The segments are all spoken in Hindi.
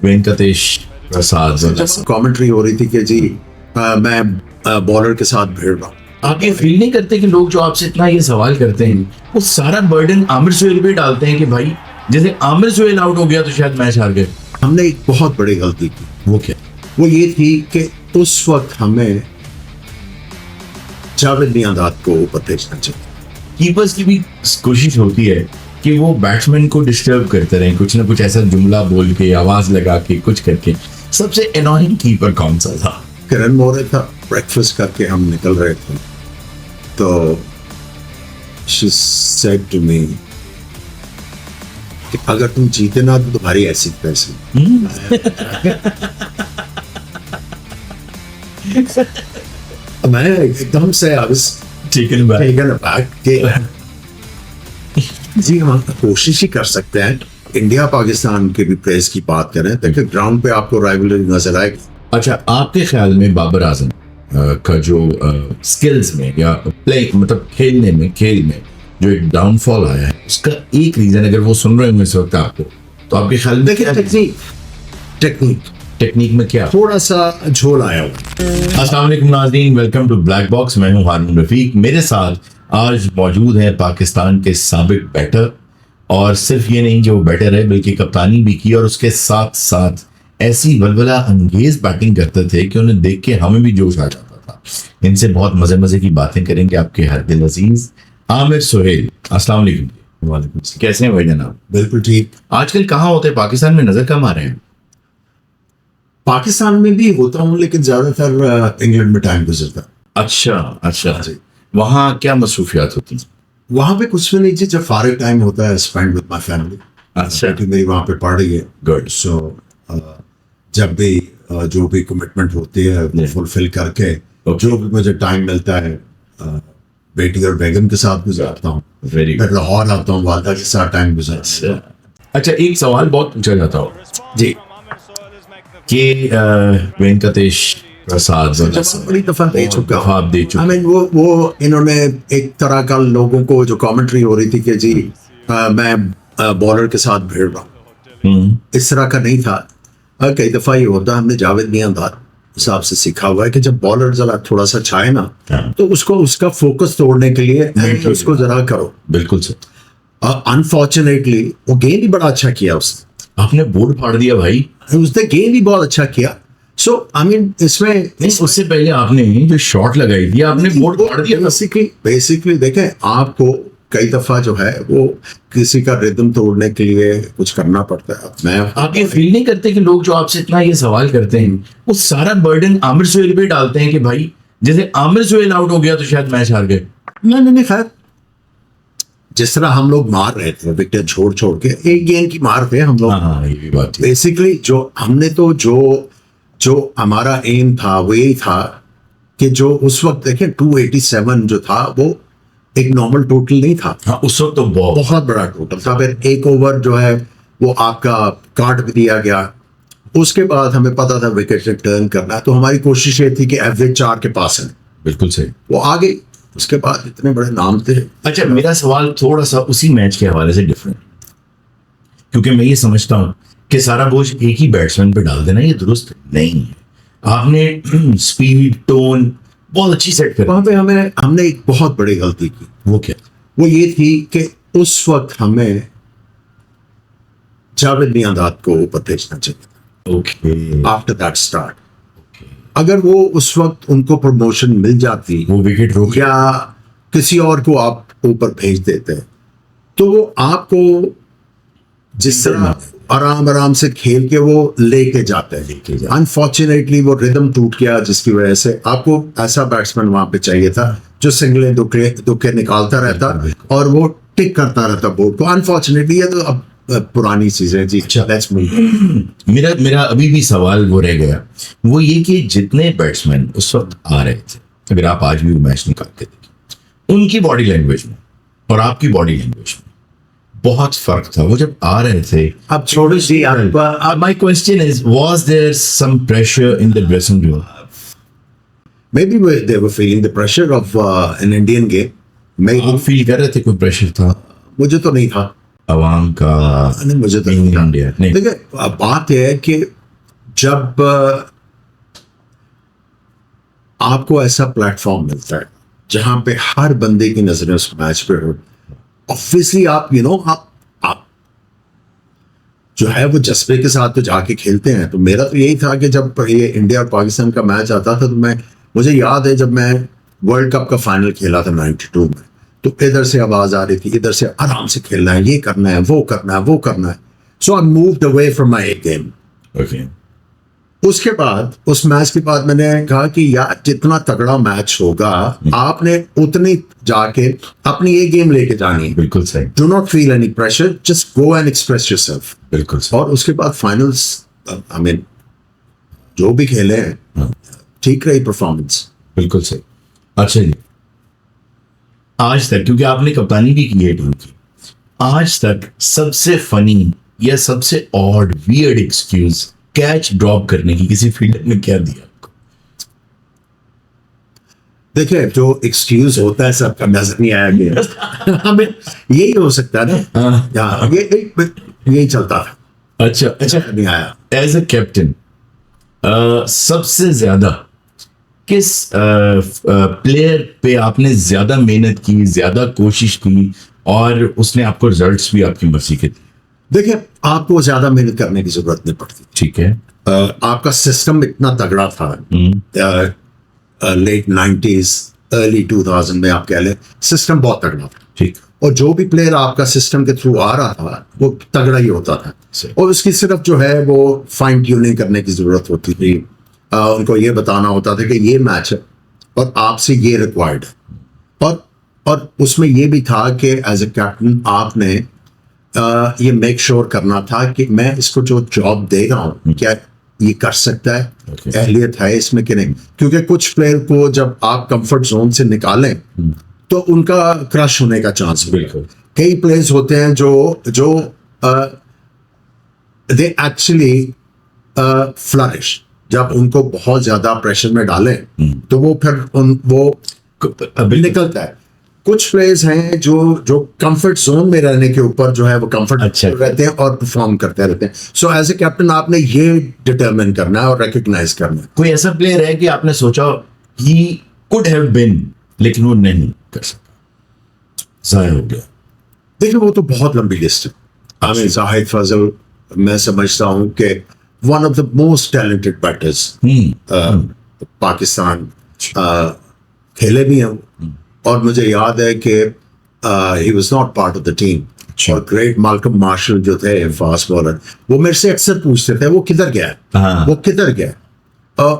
वेंकटेश प्रसाद कमेंट्री हो रही थी कि जी मैं बॉलर के साथ भिड़ रहा हूँ। आप ये फील नहीं करते कि लोग जो आपसे इतना ये सवाल करते हैं वो सारा बर्डन आमिर सुहेल पे डालते हैं कि भाई जैसे आमिर सुहेल आउट हो गया तो शायद मैच हार गए। हमने एक बहुत बड़ी गलती की। वो क्या? वो ये थी कि उस वक्त हमें जावेद मियांदाद को ऊपर भेजना चाहिए। कीपर्स की भी कोशिश होती है कि वो बैट्समैन को डिस्टर्ब करते रहे, कुछ ना कुछ ऐसा जुमला बोल के, आवाज लगा के, कुछ करके। सबसे एनोइंग कीपर कौन सा था? किरण मोरे था। ब्रेकफास्ट करके हम निकल रहे थे तो शी सेड टू मी कि अगर तुम जीते ना तो तुम्हारी ऐसी पैसे। मैं एकदम से चिकन जी हम कोशिश ही कर सकते हैं। इंडिया पाकिस्तान के भी प्लेयर्स की बात करें, देखिए ग्राउंड पे आपको राइवलरी नजर आएगी। अच्छा, आपके ख्याल में बाबर आजम का जो स्किल्स में या प्ले मतलब खेल में जो एक डाउनफॉल आया है, उसका एक रीजन अगर वो सुन रहे होंगे इस वक्त आपको, तो आपके ख्याल में देखिए टेक्निक में क्या थोड़ा सा झोल आया हुआ। अस्सलाम वालेकुम नाज़रीन, वेलकम टू ब्लैक बॉक्स। मैं हूं हारून रफीक। मेरे साथ आज मौजूद है पाकिस्तान के साबिक बैटर, और सिर्फ ये नहीं कि वो बैटर है बल्कि कप्तानी भी की, और उसके साथ साथ ऐसी वलवला अंगेज बैटिंग करते थे कि उन्हें देख के हमें भी जोश आ जाता था। इनसे बहुत मजे की बातें करेंगे आपके हर दिल अजीज आमिर सुहेल। अस्सलाम वालेकुम। वालेकुम। कैसे हैं भाई जनाब? बिल्कुल ठीक। आजकल कहाँ होते हैं? पाकिस्तान में नजर कम आ रहे हैं। पाकिस्तान में भी होता हूँ लेकिन ज्यादातर इंग्लैंड में टाइम गुजरता। अच्छा जी। वहाँ क्या मसरूफियात होती हैं? वहां पे कुछ भी नहीं जी, जब फारिग टाइम होता है स्पेंड विद माय फैमिली। अच्छा। बेटी मेरी वहां पे पढ़ रही है। गुड। सो जब भी जो भी कमिटमेंट होती है वो फुलफिल करके जो भी मुझे टाइम मिलता है बेटी और बेगम के साथ गुजारता हूँ। वेरी फिर लाहौर आता हूँ, वालदा के साथ टाइम गुजारता हूँ। अच्छा, एक सवाल बहुत पूछा जाता हो जी कि वेंकटेश प्रसाद बड़ी दफा दे चुका हूं। आप दे चुके। I mean, वो इन्होंने एक तरह का लोगों को जो कमेंट्री हो रही थी कि जी मैं बॉलर के साथ भिड़ रहा हूँ, इस तरह का नहीं था। कई दफा ये होता है, हमने जावेद मियांदाद साहब से सीखा हुआ है कि जब बॉलर जरा थोड़ा सा छाए ना तो उसको उसका फोकस तोड़ने के लिए उसको जरा करो। बिल्कुल सर। अनफॉर्चुनेटली वो गेंद ही बड़ा अच्छा किया उसने। आपने बोर्ड फाड़ दिया भाई। उसने गेंद ही बहुत अच्छा किया। सो आई मीन इसमें नहीं, उससे पहले आपने जो शॉट लगाई थी आपने बोर्ड फाड़ दिया। बेसिकली देखें, आपको कई दफा जो है वो किसी का रिदम तोड़ने के लिए कुछ करना पड़ता है। आप ये फील नहीं करते कि लोग जो आपसे इतना ये सवाल करते हैं वो सारा बर्डन आमिर सुहेल पे डालते हैं कि भाई जैसे आमिर सुहेल आउट हो गया तो शायद मैच हार गए? नहीं खैर, जिस तरह हम लोग मार रहे थे विकेट छोड़ के, एक गेंद की मार थे हम लोग। हाँ, ये भी बात है। बेसिकली जो हमने तो जो हमारा एम था वो यही था कि जो उस वक्त देखें 287 जो था वो एक नॉर्मल टोटल नहीं था। हाँ, उस वक्त तो बहुत बड़ा टोटल था। फिर एक ओवर जो है वो आपका काट भी दिया गया। उसके बाद हमें पता था विकेट टर्न करना है, तो हमारी कोशिश ये थी कि एवरेज 4 के पास है। बिल्कुल सही। वो आ गई। उसके बाद इतने बड़े नाम थे। अच्छा, मेरा सवाल थोड़ा सा उसी मैच के हवाले से डिफरेंट, क्योंकि मैं ये समझता हूं कि सारा बोझ एक ही बैट्समैन पे डाल देना ये दुरुस्त नहीं है। आपने स्पीड टोन बहुत अच्छी सेट कर। वहां पे हमने एक बहुत बड़ी गलती की। वो क्या? वो ये थी कि उस वक्त हमें जावेद मियांदाद को ऊपर भेजना चाहिए। ओके। आफ्टर दैट स्टार्ट, अगर वो उस वक्त उनको प्रमोशन मिल जाती, वो विकेट रोक या किसी और को आप ऊपर भेज देते, तो वो आपको जिस तरह आराम से खेल के वो लेके जाते हैं। अनफॉर्चुनेटली वो रिदम टूट गया, जिसकी वजह से आपको ऐसा बैट्समैन वहां पे चाहिए था जो सिंगले दुक्के निकालता रहता और वो टिक करता रहता बोर्ड को। अनफॉर्चुनेटली ये तो अब पुरानी चीजें जी। Let's move. मेरा अभी भी सवाल वो रह गया, वो ये कि जितने बैट्समैन उस वक्त आ रहे थे, अगर आप आज भी वो मैच निकाल के देखें, उनकी बॉडी लैंग्वेज में और आपकी बॉडी लैंग्वेज में बहुत फर्क था। वो जब आ रहे थे, अब छोड़ो जी। My question is, was there some pressure in the dressing room? Maybe they were feeling the pressure of an Indian game. आप फील कर रहे थे कोई प्रेशर था? मुझे तो नहीं था। अवाम का नहीं, मुझे तो इन इंडिया नहीं। देखिए बात यह है कि जब आपको ऐसा प्लेटफॉर्म मिलता है जहां पे हर बंदे की नजरें उस मैच पे हो, ऑब्वियसली आप आप जो है वो जज्बे के साथ तो जाके खेलते हैं। तो मेरा तो यही था कि जब ये इंडिया और पाकिस्तान का मैच आता था तो मुझे याद है जब मैं वर्ल्ड कप का फाइनल खेला था 92 में, तो इधर से आवाज आ रही थी, इधर से आराम से खेलना है, ये करना है, वो करना है, वो करना है। So I moved away from my game. Okay. उसके बाद उस मैच के बाद मैंने कहा कि यार जितना तगड़ा मैच होगा आपने उतनी जाके अपनी ये गेम लेके जानी है। बिल्कुल सही। Do not feel any pressure, just go and express yourself. बिल्कुल सही। और उसके बाद फाइनल्स आई मीन जो भी खेले हैं ठीक रही परफॉर्मेंस। बिल्कुल सही। अच्छा जी, आज तक, क्योंकि आपने कप्तानी भी की है टीम की, आज तक सबसे फनी या सबसे odd weird excuse catch drop करने की किसी फील्डर ने क्या दिया आपको? देखिए जो एक्सक्यूज होता है सबका नजर नहीं आया गया हमें यही हो सकता है ना। हाँ, यही चलता था। अच्छा अच्छा। नहीं आया। एज अ कैप्टन सबसे ज्यादा किस प्लेयर पे आपने ज्यादा मेहनत की, ज्यादा कोशिश की और उसने आपको रिजल्ट्स भी आपकी मर्जी के? देखिए आपको ज्यादा मेहनत करने की जरूरत नहीं पड़ती। ठीक है। आपका सिस्टम इतना तगड़ा था लेट 90s अर्ली 2000 में, आप कह लें सिस्टम बहुत तगड़ा था। ठीक। और जो भी प्लेयर आपका सिस्टम के थ्रू आ रहा था वो तगड़ा ही होता था। और उसकी सिर्फ जो है वो फाइन ट्यूनिंग करने की जरूरत होती थी। उनको ये बताना होता था कि ये मैच है और आपसे ये रिक्वायर्ड है। और उसमें ये भी था कि एज ए कैप्टन आपने ये मेक श्योर करना था कि मैं इसको जो जॉब दे रहा हूँ क्या ये कर सकता है, अहलियत है इसमें कि नहीं। क्योंकि कुछ प्लेयर को जब आप कंफर्ट जोन से निकालें तो उनका क्रश होने का चांस है। बिल्कुल। कई प्लेयर्स होते हैं जो दे एक्चुअली फ्लरिश जब उनको बहुत ज्यादा प्रेशर में डालें तो वो फिर वो निकलता है। कुछ प्लेयर्स हैं जो कंफर्ट जोन में रहने के ऊपर जो है वो कंफर्ट अच्छा रहते हैं और परफॉर्म करते रहते हैं। सो एज ए कैप्टन आपने ये डिटरमिन करना है और रिकॉग्नाइज करना है। कोई ऐसा प्लेयर है कि आपने सोचा ही कुड हैव बीन लेकिन वो नहीं कर सका, जाया हो गया? देखिए वो तो बहुत लंबी लिस्ट है। आमिर जाहिद फजल मैं समझता हूँ कि one of the most talented batters Pakistan खेले भी हैं। और मुझे याद है कि he was not part of the team. और ग्रेट माल्कम मार्शल जो थे फास्ट बॉलर, वो मेरे से अक्सर पूछते थे वो किधर गया है, वो किधर गया।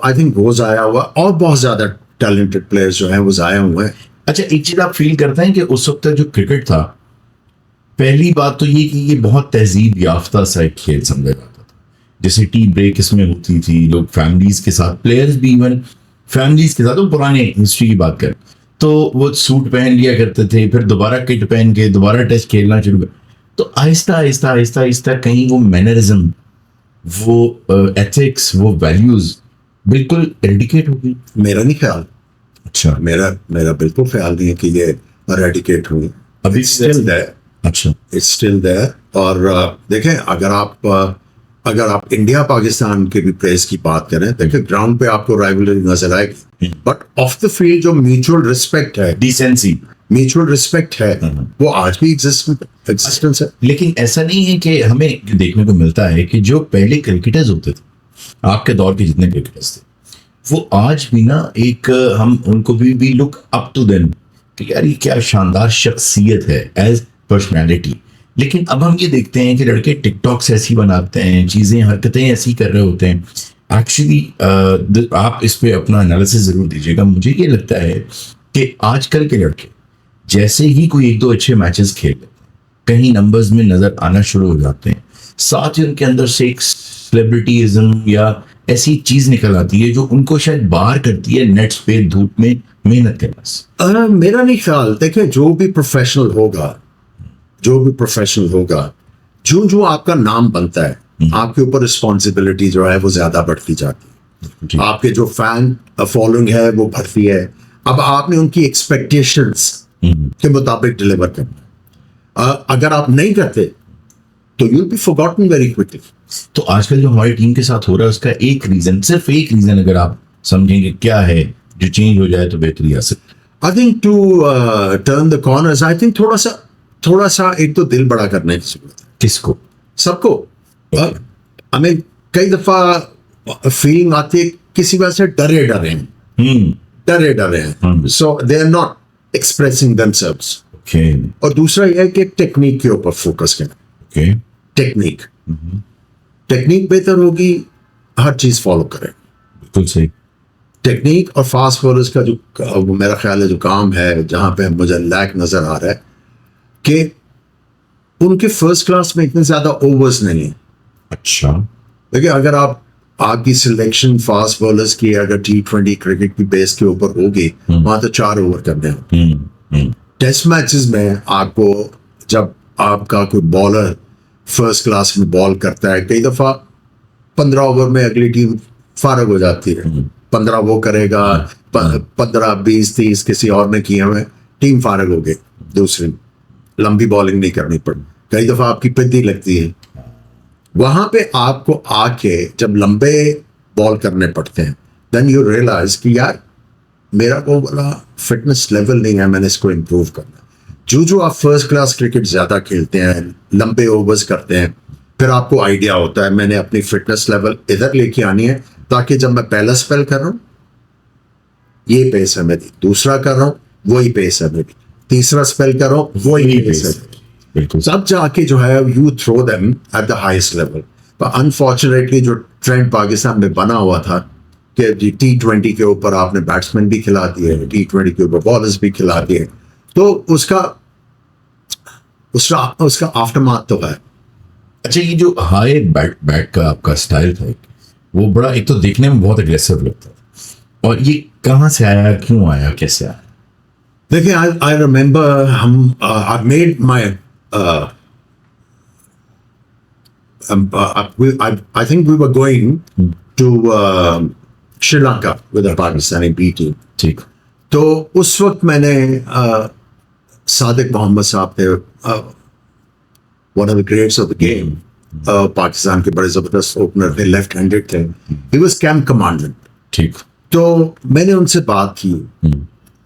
आई थिंक वो जाया हुआ और बहुत ज्यादा टैलेंटेड प्लेयर्स जो हैं वो जाया हुए हैं। अच्छा, एक चीज आप फील करते हैं कि उस वक्त जो क्रिकेट था, पहली बात तो ये कि ये बहुत तहजीब याफ्ता सा एक खेल समझा जाता था। जैसे टी ब्रेक इसमें होती थी, लोग फैमिलीज के साथ, प्लेयर्स भी इवन फैमिलीज के साथ, वो पुराने हिस्ट्री की बात करें तो वो सूट पहन लिया करते थे, फिर दोबारा किट पहन के दोबारा टेस्ट खेलना शुरू कर। तो आहिस्ता आहिस्ता आहिस्ता आहिस्ता कहीं वो मैनरिज्म, वो एथिक्स, वो वैल्यूज बिल्कुल एडिकेट हो गई। मेरा नहीं ख्याल। अच्छा। मेरा बिल्कुल ख्याल नहीं है कि ये एडिकेट हुई। अभी स्टिल देयर। अच्छा। It's still there. और देखें अगर आप इंडिया पाकिस्तान के भी प्लेयर्स की बात करें, देखिए ग्राउंड पे आपको राइवलरी नजर आएगी, बट ऑफ द फील्ड जो म्यूचुअल रिस्पेक्ट है, डिसेंसी, म्यूचुअल रिस्पेक्ट है, वो आज भी एग्जिस्टेंस है। लेकिन ऐसा नहीं है कि हमें देखने को मिलता है कि जो पहले क्रिकेटर्स होते थे, आपके दौर के जितने क्रिकेटर्स थे, वो आज भी ना एक हम उनको भी लुक अप टू देम कि यार ये क्या शानदार शख्सियत है एज पर्सनैलिटी। लेकिन अब हम ये देखते हैं कि लड़के टिकटॉक्स ऐसी बनाते हैं, चीज़ें हरकतें ऐसी कर रहे होते हैं। एक्चुअली आप इस पे अपना एनालिसिस ज़रूर दीजिएगा। मुझे ये लगता है कि आजकल के लड़के जैसे ही कोई एक दो अच्छे मैचेस खेल लेते हैं, कहीं नंबर्स में नज़र आना शुरू हो जाते हैं, साथ ही उनके अंदर से एक सेलिब्रिटीज़म या ऐसी चीज़ निकल आती है जो उनको शायद बाहर करती है नेट्स पे धूप में मेहनत करने से। मेरा नहीं ख्याल। देखिए जो भी प्रोफेशनल होगा, जो आपका नाम बनता है, आपके ऊपर रिस्पॉन्सिबिलिटी जो है वो ज्यादा बढ़ती जाती है। आपके जो फैन फॉलोइंग है वो बढ़ती है। अब आपने उनकी एक्सपेक्टेशंस के मुताबिक डिलीवर करना। अगर आप नहीं करते तो you will be forgotten very quickly. तो आजकल जो हमारी टीम के साथ हो रहा है उसका एक रीजन, सिर्फ एक रीजन अगर आप समझेंगे क्या है जो चेंज हो जाए तो बेहतरी आ सकती I think to turn the corners, I think थोड़ा सा एक तो दिल बड़ा करने की जरूरत है है? किसको? सबको। आई मीन कई दफा फीलिंग आती है किसी वजह से डरे हैं hmm. So they are not expressing themselves. Okay और दूसरा यह है कि टेक्निक के ऊपर फोकस करें। ओके टेक्निक बेहतर होगी, हर चीज फॉलो करें। बिल्कुल सही। टेक्निक और फास्ट बॉलर्स का जो मेरा ख्याल है जो काम है, जहां पे मुझे लैक नजर आ रहा है कि उनके फर्स्ट क्लास में इतने ज्यादा ओवर्स नहीं है। अच्छा। देखिए अगर आपकी सिलेक्शन फास्ट बॉलर्स की अगर T20 क्रिकेट की बेस के ऊपर होगी, वहां तो 4 ओवर करने हैं। टेस्ट मैचेस में आपको जब आपका कोई बॉलर फर्स्ट क्लास में बॉल करता है, कई दफा 15 ओवर में अगली टीम फारग हो जाती है। 15 वो करेगा, 15 20 30 किसी और ने किए हुए, टीम फारग हो गई, दूसरी लंबी बॉलिंग नहीं करनी पड़ी, कई दफा आपकी पिद्दी लगती है। वहां पे आपको आके जब लंबे बॉल करने पड़ते हैं, देन यू रियलाइज कि यार मेरा वो वाला फिटनेस लेवल नहीं है, मैंने इसको इम्प्रूव करना। जो आप फर्स्ट क्लास क्रिकेट ज्यादा खेलते हैं, लंबे ओवर्स करते हैं, फिर आपको आइडिया होता है मैंने अपनी फिटनेस लेवल इधर लेके आनी है ताकि जब मैं पहला स्पेल कर रहा हूं ये पेस है मेरी, दूसरा कर रहा हूं वही पेस है मेरी, तीसरा स्पेल कर रहा हूं वही पेस है मेरी। बिल्कुल। सब जाके जो है you throw them at the highest level. पर अनफॉर्चुनेटली जो ट्रेंड पाकिस्तान में बना हुआ था कि T20 के ऊपर आपने बैट्समैन भी खिला दिए, T20 के ऊपर बॉलर्स भी खिला दिए, तो उसका आफ्टरमाथ तो है। अच्छा, ये जो हाई बैट का आपका स्टाइल था वो बड़ा, एक तो देखने में बहुत अग्रेसिव लगता था, और ये कहाँ से आया, क्यों आया, कैसे आया? देखिए I remember I made my I think we were going to Sri Lanka with a Pakistani B team. ठीक। तो उस वक्त मैंने सादिक मोहम्मद साहब थे, one of the greats of the game, Pakistan के बड़े जबरदस्त ओपनर थे, लेफ्ट हैंडेड थे, he was camp commandant। ठीक। तो मैंने उनसे बात की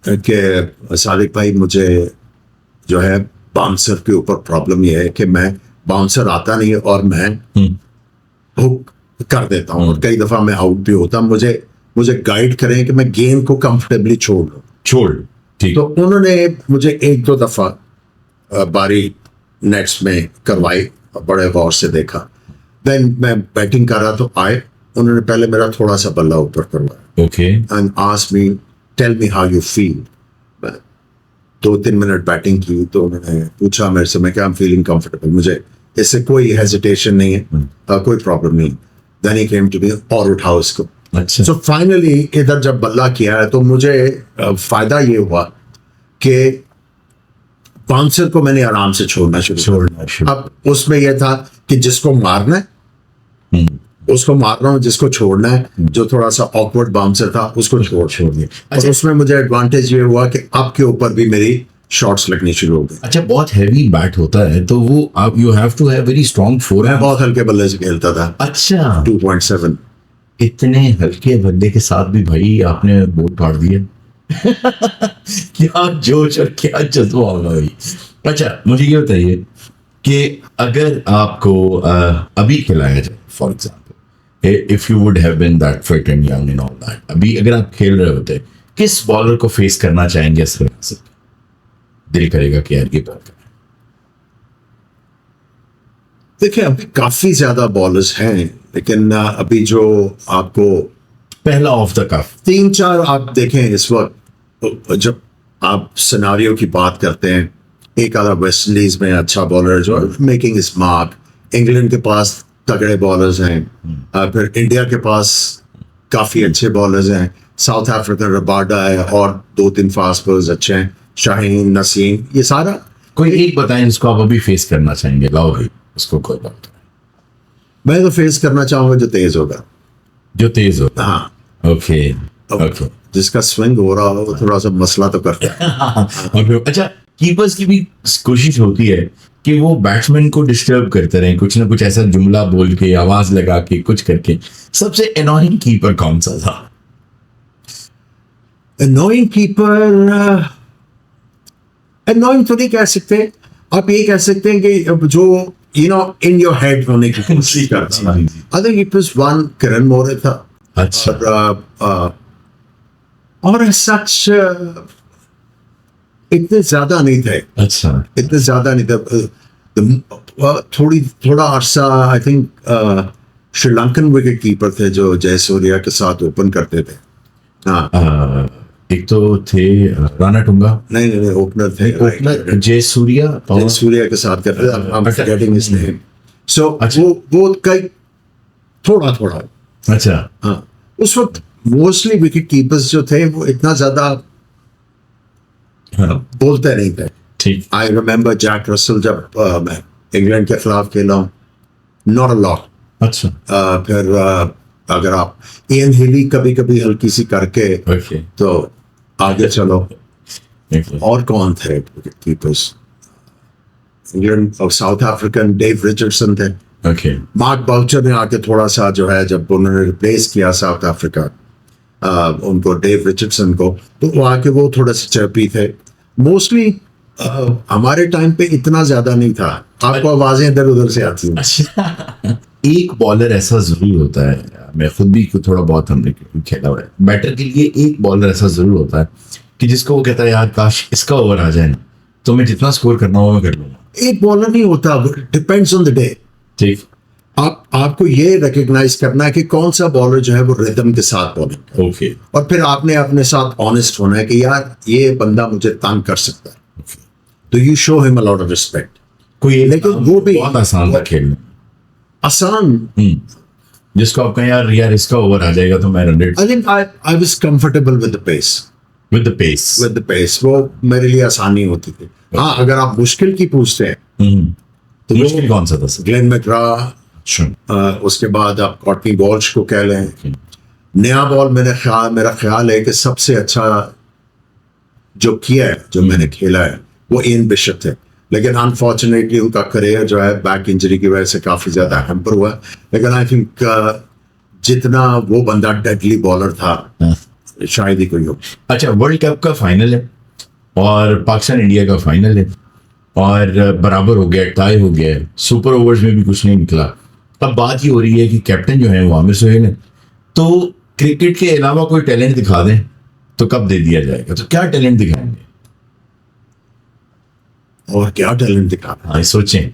कि सादिक भाई मुझे जो है बाउंसर के ऊपर प्रॉब्लम ये है कि मैं बाउंसर आता नहीं और मैं हुक कर देता हूँ और कई दफा मैं आउट भी होता, मुझे गाइड करें कि मैं गेम को कंफर्टेबली छोड़। ठीक। तो उन्होंने मुझे 1-2 दफा बारी नेट्स में करवाई, बड़े गौर से देखा। देन मैं बैटिंग कर रहा तो आए, उन्होंने पहले मेरा थोड़ा सा बल्ला ऊपर करवाया। Okay. And asked me tell me how you feel. 2-3 minute batting की तो उन्होंने पूछा मेरे से, मैं क्या, आई एम फीलिंग कंफर्टेबल, मुझे इससे कोई हेजिटेशन नहीं है, कोई प्रॉब्लम नहीं। Then he came to me, और उठाओ इसको। अच्छा। सो फाइनली इधर जब बल्ला किया है तो मुझे फायदा ये हुआ कि बाउंसर को मैंने आराम से छोड़ना शुरू। अब उसमें यह था कि जिसको मारना है उसको मार रहा हूँ, जिसको छोड़ना है, जो थोड़ा सा ऑकवर्ड बाउंसर था उसको छोड़ दिया। और उसमें मुझे एडवांटेज ये हुआ कि आपके ऊपर भी मेरी शॉट्स लगनी शुरू हो गई। अच्छा, बहुत हैवी बैट होता है तो वो आप you have to have very strong four. मैं बहुत हल्के बल्ले से खेलता था। अच्छा। 2.7। इतने हल्के बल्ले के साथ भी भाई आपने बोर्ड काट दिया। क्या जोश और क्या जज्बा होगा भाई। अच्छा, मुझे ये बताइए कि अगर आपको अभी खिलाया जाए, for example if you would have been that fit and young and all that, अभी अगर आप खेल रहे होते, किस बॉलर को फेस करना चाहेंगे? इस तरह से दिल करेगा कि यार ये बात करें। देखिए अभी काफी ज्यादा बॉलर्स हैं, लेकिन अभी जो आपको पहला ऑफ द कफ 3-4 आप देखें इस वक्त, जब आप सिनारियो की बात करते हैं, एक आधा वेस्ट इंडीज में अच्छा बॉलर जो मेकिंग इज मार्क, इंग्लैंड के पास तगड़े बॉलर्स हैं, फिर इंडिया के पास काफी अच्छे बॉलर्स हैं, साउथ अफ्रीका रबाडा है और 2-3 फास्ट बॉलर्स अच्छे हैं, शाहीन, नसीम, ये सारा। कोई एक बताएं जिसको आप अभी फेस करना चाहेंगे। लाओ भाई उसको कोई बात। मैं तो फेस करना चाहूंगा जो तेज होगा, जो तेज हो। हाँ ओके ओके। जिसका स्विंग हो रहा हो वो थोड़ा सा मसला तो करता है। और फिर अच्छा, कीपर्स की भी कोशिश होती है कि वो बैट्समैन को डिस्टर्ब करते रहे, कुछ ना कुछ ऐसा जुमला बोल के, आवाज लगा के, कुछ करके। सबसे एनोइंग कीपर कौन सा था? annoying कीपर annoying तो नहीं कह सकते, आप ये कह सकते हैं कि अब जो in your head होने की कोशिश करता है। I think it was one करण मौर्य था। अच्छा। और सच इतने ज्यादा नहीं थे, अच्छा। इतने ज्यादा नहीं थे। थोड़ा अरसा I think Sri Lankan wicket keeper थे जो जयसूर्या के साथ ओपन करते थे। हाँ, एक तो थे राणा टुंगा। नहीं ओपनर थे, ओपनर जयसूर्या जयसूर्या के साथ करते थे। I'm forgetting his name. So अच्छा। वो कई थोड़ा अच्छा। हाँ, उस वक्त मोस्टली विकेट कीपर्स जो थे वो इतना ज्यादा हाँ, बोलते नहीं थे। ठीक। आई रिमेम्बर जैक रसल जब मैं इंग्लैंड के खिलाफ खेला हूँ, नॉट अ लॉट। अच्छा। फिर अगर आप इयन हिली कभी कभी हल्की सी करके ओके। तो आगे चलो। Okay. और कौन थे विकेट कीपर्स? इंग्लैंड और साउथ अफ्रीकन डेव रिचर्डसन थे। ओके। मार्क बाउचर ने आके थोड़ा सा जो है, जब उन्होंने रिप्लेस किया साउथ अफ्रीका उनको, डेव रिचर्डसन को, तो वो आके वो थोड़े से चर्पी थे। मोस्टली हमारे टाइम पे इतना ज्यादा नहीं था, आपको आवाजें इधर उधर से आती हैं। अच्छा। एक बॉलर ऐसा जरूर होता है, मैं खुद भी थोड़ा बहुत हमने खेला हुआ है, बैटर के लिए एक बॉलर ऐसा जरूर होता है कि जिसको वो कहता है यार काश इसका ओवर आ जाए ना, तो मैं जितना स्कोर करना हो मैं कर लूंगा। एक बॉलर नहीं होता, डिपेंड्स ऑन द डे। ठीक। आपको ये रिकग्नाइज करना है कि कौन सा बॉलर जो है वो रिदम के साथ बॉलिंग, ओके। और फिर आपने अपने साथ ऑनेस्ट होना है कि यार ये बंदा मुझे तंग कर सकता है, तो you show him a lot of respect. कोई एक लेकिन काम वो भी बहुत आसान था खेलना, आसान। जिसको आप कहें यार इसका ओवर आ जाएगा तो मैं 100 I think I was comfortable with the pace. With the pace. With the pace वो मेरे लिए आसानी होती थी। हाँ, अगर आप मुश्किल की पूछते हैं तो मुश्किल कौन सा था सर? ग्लेन मैकग्रा, अच्छा। उसके बाद आप कॉटनी वॉल्श को कह लें। नया बॉल मेरा ख्याल है कि सबसे अच्छा जो किया है, जो मैंने खेला है, वो इयन बिशप थे। लेकिन अनफॉर्चुनेटली उनका करियर जो है बैक इंजरी की वजह से काफी ज्यादा हैम्पर हुआ। लेकिन आई थिंक जितना वो बंदा डेडली बॉलर था शायद ही कोई हो। अच्छा, वर्ल्ड कप का फाइनल है और पाकिस्तान इंडिया का फाइनल है और बराबर हो गया, टाई हो गया, सुपर ओवर्स में भी कुछ नहीं निकला। अब बात ये हो रही है कि कैप्टन जो है वो आमिर सुहेल है, तो क्रिकेट के अलावा कोई टैलेंट दिखा दें तो कब दे दिया जाएगा? तो क्या टैलेंट दिखाएंगे? और क्या टैलेंट दिखा, हाँ, सोचें।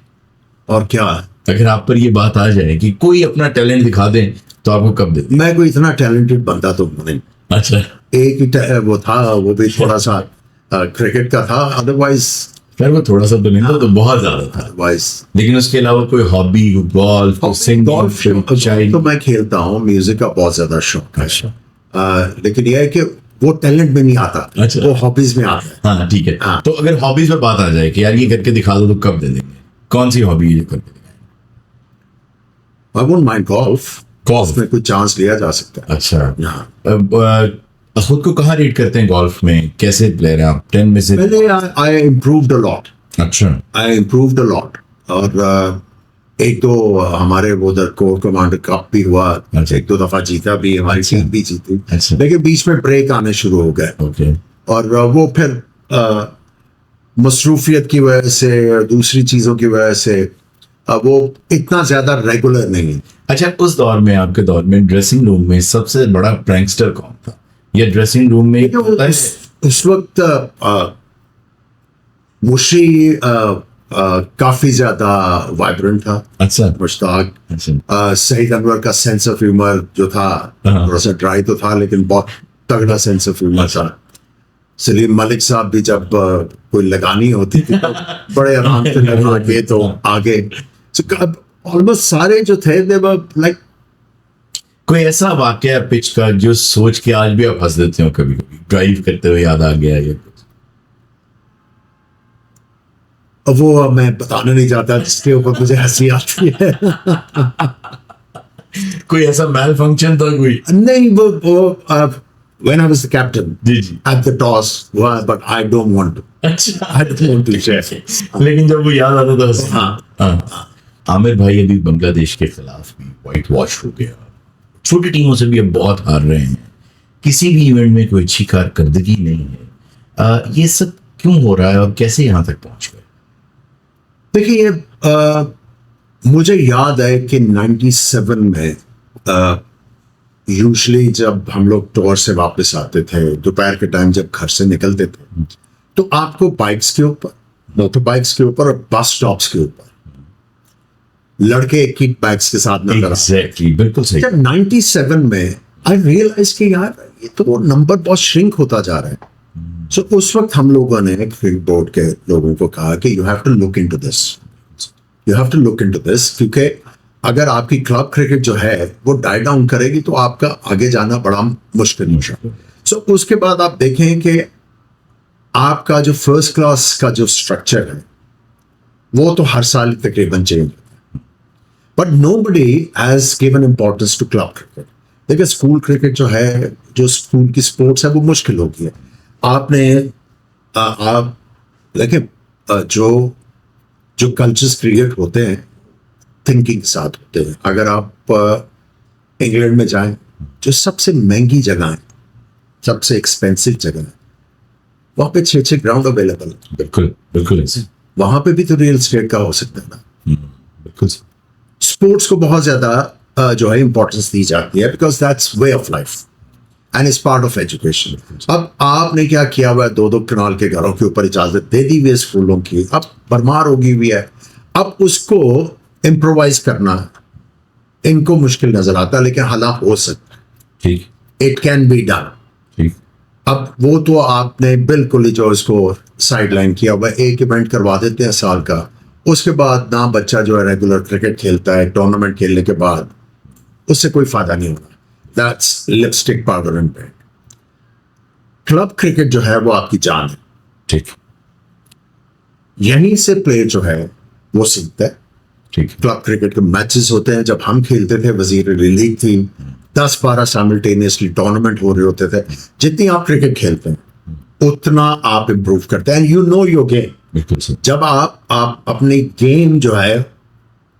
और क्या, अगर आप पर ये बात आ जाए कि कोई अपना टैलेंट दिखा दें तो आपको कब दे? मैं कोई इतना टैलेंटेड बंदा तो हूं नहीं। अच्छा। एक ही वो था, वो भी थोड़ा सा क्रिकेट का था, अदरवाइज यार वो थोड़ा सा तो नहीं था, तो बहुत ज्यादा था। अदरवाइज लेकिन उसके अलावा कोई हॉबी, गोल्फ, गोल्फ सिंगिंग तो मैं खेलता हूँ, म्यूजिक का बहुत ज्यादा शौक है। अच्छा। लेकिन यह है कि वो टैलेंट में नहीं आता, अच्छा। वो हॉबीज में आता है। हाँ ठीक है। हाँ। तो अगर हॉबीज पर बात आ जाए कि यार ये करके दिखा दो, तो कब दे देंगे? कौन सी हॉबी ये करके दिखाएंगे? I won't mind golf. Golf में कुछ चांस लिया जा सकता है। अच्छा। हाँ। अब खुद को कहाँ रेट करते हैं गोल्फ में? कैसे प्लेयर हैं आप? 10 में से? पहले आई इम्प्रूव्ड अ लॉट। अच्छा। आई इम्प्रूव्ड अ लॉट, और एक तो हमारे उधर कोर कमांडर कप भी हुआ, अच्छा। एक दो दफा जीता भी, हमारी अच्छा। टीम भी जीती। अच्छा। लेकिन बीच में ब्रेक आने शुरू हो गए, ओके। और वो फिर मसरूफियत की वजह से और दूसरी चीजों की वजह से वो इतना ज्यादा रेगुलर नहीं है। अच्छा, उस दौर में, आपके दौर में ड्रेसिंग रूम में सबसे बड़ा प्रैंकस्टर कौन था? या ड्रेसिंग रूम में होता है? उस वक्त मुशी काफी ज्यादा वाइब्रेंट था। अच्छा। मुश्ताक, अच्छा। सईद अनवर का सेंस ऑफ ह्यूमर जो था, हाँ। थोड़ा सा ड्राई तो था लेकिन बहुत तगड़ा सेंस ऑफ ह्यूमर था। सलीम मलिक साहब भी जब कोई लगानी होती थी तो बड़े आराम से लगा के तो आगे। ऑलमोस्ट सारे जो थे दे वर लाइक। कोई ऐसा वाकया पिच का जो सोच के आज भी आप हंस देते हो, कभी कभी ड्राइव करते हुए याद आ गया या कुछ? वो मैं बताना नहीं चाहता, जिसके ऊपर मुझे हंसी आती है। कोई ऐसा मैल फंक्शन था कोई? नहीं, वो when I was the captain ji ji. at the toss, but I don't want to. अच्छा, I don't want to share. लेकिन जब वो याद आता था हाँ। हाँ। आमिर भाई अभी बांग्लादेश के खिलाफ भी व्हाइट वॉश हो गया, छोटी टीमों से भी अब बहुत हार रहे हैं, किसी भी इवेंट में कोई अच्छी कारकर्दगी नहीं है। ये सब क्यों हो रहा है और कैसे यहाँ तक पहुंच गए? देखिए, मुझे याद है कि 97 में यूजुअली जब हम लोग टूर से वापस आते थे, दोपहर के टाइम जब घर से निकलते थे, तो आपको बाइक्स के ऊपर, मोटर बाइक्स के ऊपर और बस स्टॉप्स के ऊपर लड़के किक बैग्स के साथ नजर आते। एग्जैक्टली, बिल्कुल सही। जब 97 में आई रियलाइज कि यार ये तो नंबर बहुत श्रिंक होता जा रहा है। सो उस वक्त हम लोगों ने क्रिकेट बोर्ड के लोगों को कहा कि you have to look into this, you have to look into this, क्योंकि अगर आपकी क्लब क्रिकेट जो है वो डाई डाउन करेगी तो आपका आगे जाना बड़ा मुश्किल होगा। सो उसके बाद आप देखें कि आपका जो फर्स्ट क्लास का जो स्ट्रक्चर है वो तो हर साल तकरीबन चेंज होता है, but nobody has given importance to club cricket. देखिए स्कूल क्रिकेट जो है, जो स्कूल की स्पोर्ट्स है, वो मुश्किल होगी है। आपने आप देखिए जो जो कल्चर्स क्रिएट होते हैं थिंकिंग के साथ होते हैं। अगर आप इंग्लैंड में जाएं, जो सबसे महंगी जगह है, सबसे एक्सपेंसिव जगह है, वहां पे 6 ग्राउंड अवेलेबल है। बिल्कुल बिल्कुल ऐसे। वहां पे भी तो रियल एस्टेट का हो सकता है ना। बिल्कुल। स्पोर्ट्स को बहुत ज्यादा जो है इंपॉर्टेंस दी जाती है, because that's way of life and is part of education. अब आपने क्या किया हुआ है, 2-2 कनाल के घरों के ऊपर इजाजत दे दी हुई है स्कूलों की, अब भरमार होगी हुई है। अब उसको इम्प्रोवाइज करना इनको मुश्किल नजर आता है, लेकिन हालांकि हो सकता है, ठीक, इट कैन बी डन। ठीक। अब वो तो आपने बिल्कुल ही जो इसको साइडलाइन किया हुआ, एक इवेंट करवा देते हैं साल का, उसके बाद ना बच्चा जो है रेगुलर क्रिकेट खेलता है, टूर्नामेंट खेलने के बाद उससे कोई फायदा नहीं होगा। That's lipstick powder and paint. Club cricket जो है वो आपकी जान है, ठीक, यहीं से प्लेयर जो है वो सीखता है। ठीक। क्लब क्रिकेट के मैचेस होते हैं, जब हम खेलते थे वजीर अली लीग थी, 10-12 साइमल्टेनियसली टूर्नामेंट हो रहे होते थे। जितनी आप क्रिकेट खेलते हैं उतना आप इम्प्रूव करते हैं, यू नो योर गेम। बिल्कुल सही। जब आप अपनी गेम जो है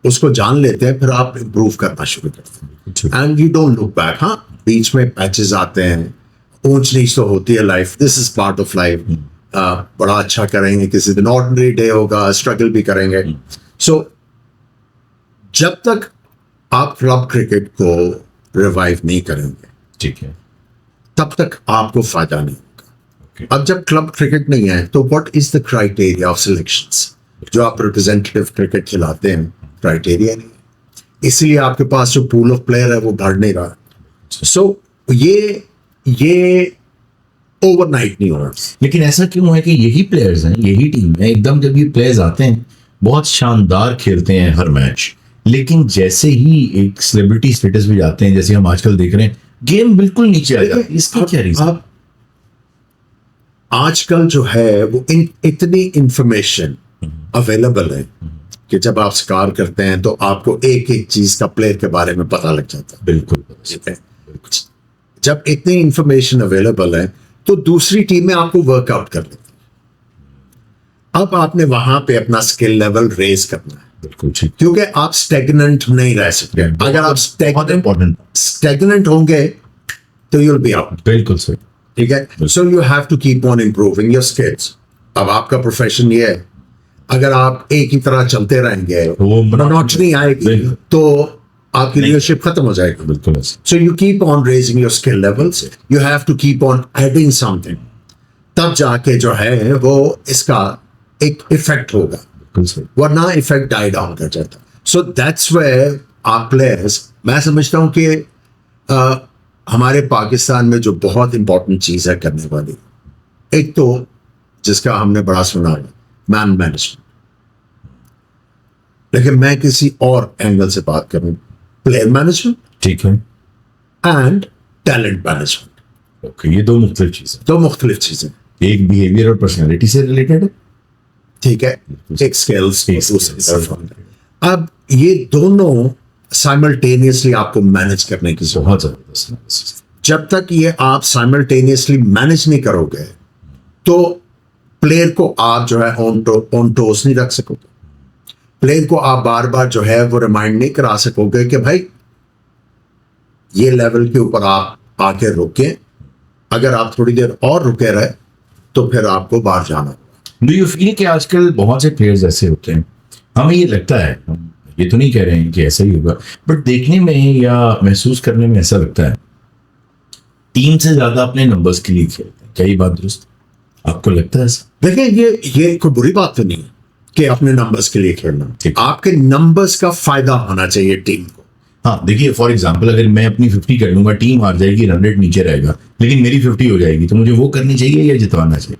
उसको जान लेते हैं, फिर आप इम्प्रूव करना शुरू करते हैं and you don't look back. हाँ, बीच में पैचेस आते हैं, ऊंच नीच तो होती है life, this is part of life. बड़ा अच्छा करेंगे, किसी दिन ऑर्डिनरी डे होगा, स्ट्रगल भी करेंगे। सो जब तक आप क्लब क्रिकेट को रिवाइव नहीं करेंगे, ठीक है, तब तक आपको फायदा नहीं ओके। होगा। अब जब क्लब क्रिकेट नहीं है तो what is the criteria of selections? जो आप रिप्रेजेंटेटिव क्रिकेट खिलाते हैं, क्राइटेरिया नहीं है, इसलिए आपके पास जो पूल ऑफ प्लेयर है वो बढ़ नहीं रहा। सो ये ओवरनाइट नहीं हो रहा। लेकिन ऐसा क्यों है कि यही प्लेयर्स हैं, यही टीम है, एकदम जब ये प्लेयर्स आते हैं बहुत शानदार खेलते हैं हर मैच, लेकिन जैसे ही एक सेलिब्रिटी स्टेटस पे जाते हैं, जैसे हम आजकल देख रहे हैं, गेम बिल्कुल नीचे आ जाता है। इसका क्या रीजन? आजकल जो है वो इतनी इंफॉर्मेशन अवेलेबल है कि जब आप स्कार करते हैं तो आपको एक एक चीज का प्लेयर के बारे में पता लग जाता है। बिल्कुल। ठीक है, जब इतनी इंफॉर्मेशन अवेलेबल है तो दूसरी टीमें आपको वर्कआउट कर लेती है। अब आपने वहां पे अपना स्किल लेवल रेज करना है, बिल्कुल ठीक। क्योंकि आप स्टेगनेंट नहीं रह सकते। अगर आप स्टेगनेंट होंगे तो यूल बी आउट। बिल्कुल सही। ठीक है, so you have to keep on improving your skills. अब आपका प्रोफेशन ये है, अगर आप एक ही तरह चलते रहेंगे, वो मोनोटनी आएगी बिल्कुल। तो आपकी लीडरशिप खत्म हो जाएगी। बिल्कुल ऐसे। So you keep on raising your skill levels. You have to keep on adding something. तब जाके जो है वो इसका एक इफेक्ट होगा, बिल्कुल सही। वरना इफेक्ट डाई डाउन कर जाता। So that's where our players, मैं समझता हूँ कि हमारे पाकिस्तान में जो बहुत इंपॉर्टेंट चीज है करने वाली, एक तो जिसका हमने बड़ा सुना है, मैन मैनेजमेंट। लेकिन मैं किसी और एंगल से बात करूं, प्लेयर मैनेजमेंट ठीक है, एंड टैलेंट मैनेजमेंट। ओके, ये दो मुख्तलिफ चीजें, दो मुख्तलिफ चीजें। एक बिहेवियर और पर्सनैलिटी से रिलेटेड है, ठीक है, एक स्किल्स। skills। अब ये दोनों साइमल्टेनियसली आपको मैनेज करने की जरूरत। बहुत जबरदस्त। जब तक ये आप साइमल्टेनियसली मैनेज नहीं करोगे तो प्लेयर को आप जो है ऑन टोस नहीं रख सकोगे, प्लेयर को आप बार बार जो है वो रिमाइंड नहीं करा सकोगे कि भाई ये लेवल के ऊपर आप आके रुके, अगर आप थोड़ी देर और रुके रहे तो फिर आपको बाहर जाना होगा। डू यू फील कि आजकल बहुत से प्लेयर्स ऐसे होते हैं, हमें ये लगता है, हम ये तो नहीं कह रहे हैं कि ऐसा ही होगा, बट देखने में या महसूस करने में ऐसा लगता है टीम से ज्यादा अपने नंबर्स के लिए खेलते हैं। क्या ये बात दुरुस्त, आपको लगता है ऐसा? देखिए ये कोई बुरी बात तो नहीं है कि अपने नंबर्स के लिए खेलना, ठीक। आपके नंबर्स का फायदा होना चाहिए टीम को। हाँ देखिए, फॉर एग्जाम्पल अगर मैं अपनी 50 कर लूंगा, टीम हार जाएगी, रन रेट नीचे रहेगा, लेकिन मेरी 50 हो जाएगी, तो मुझे वो करनी चाहिए या जितवाना चाहिए?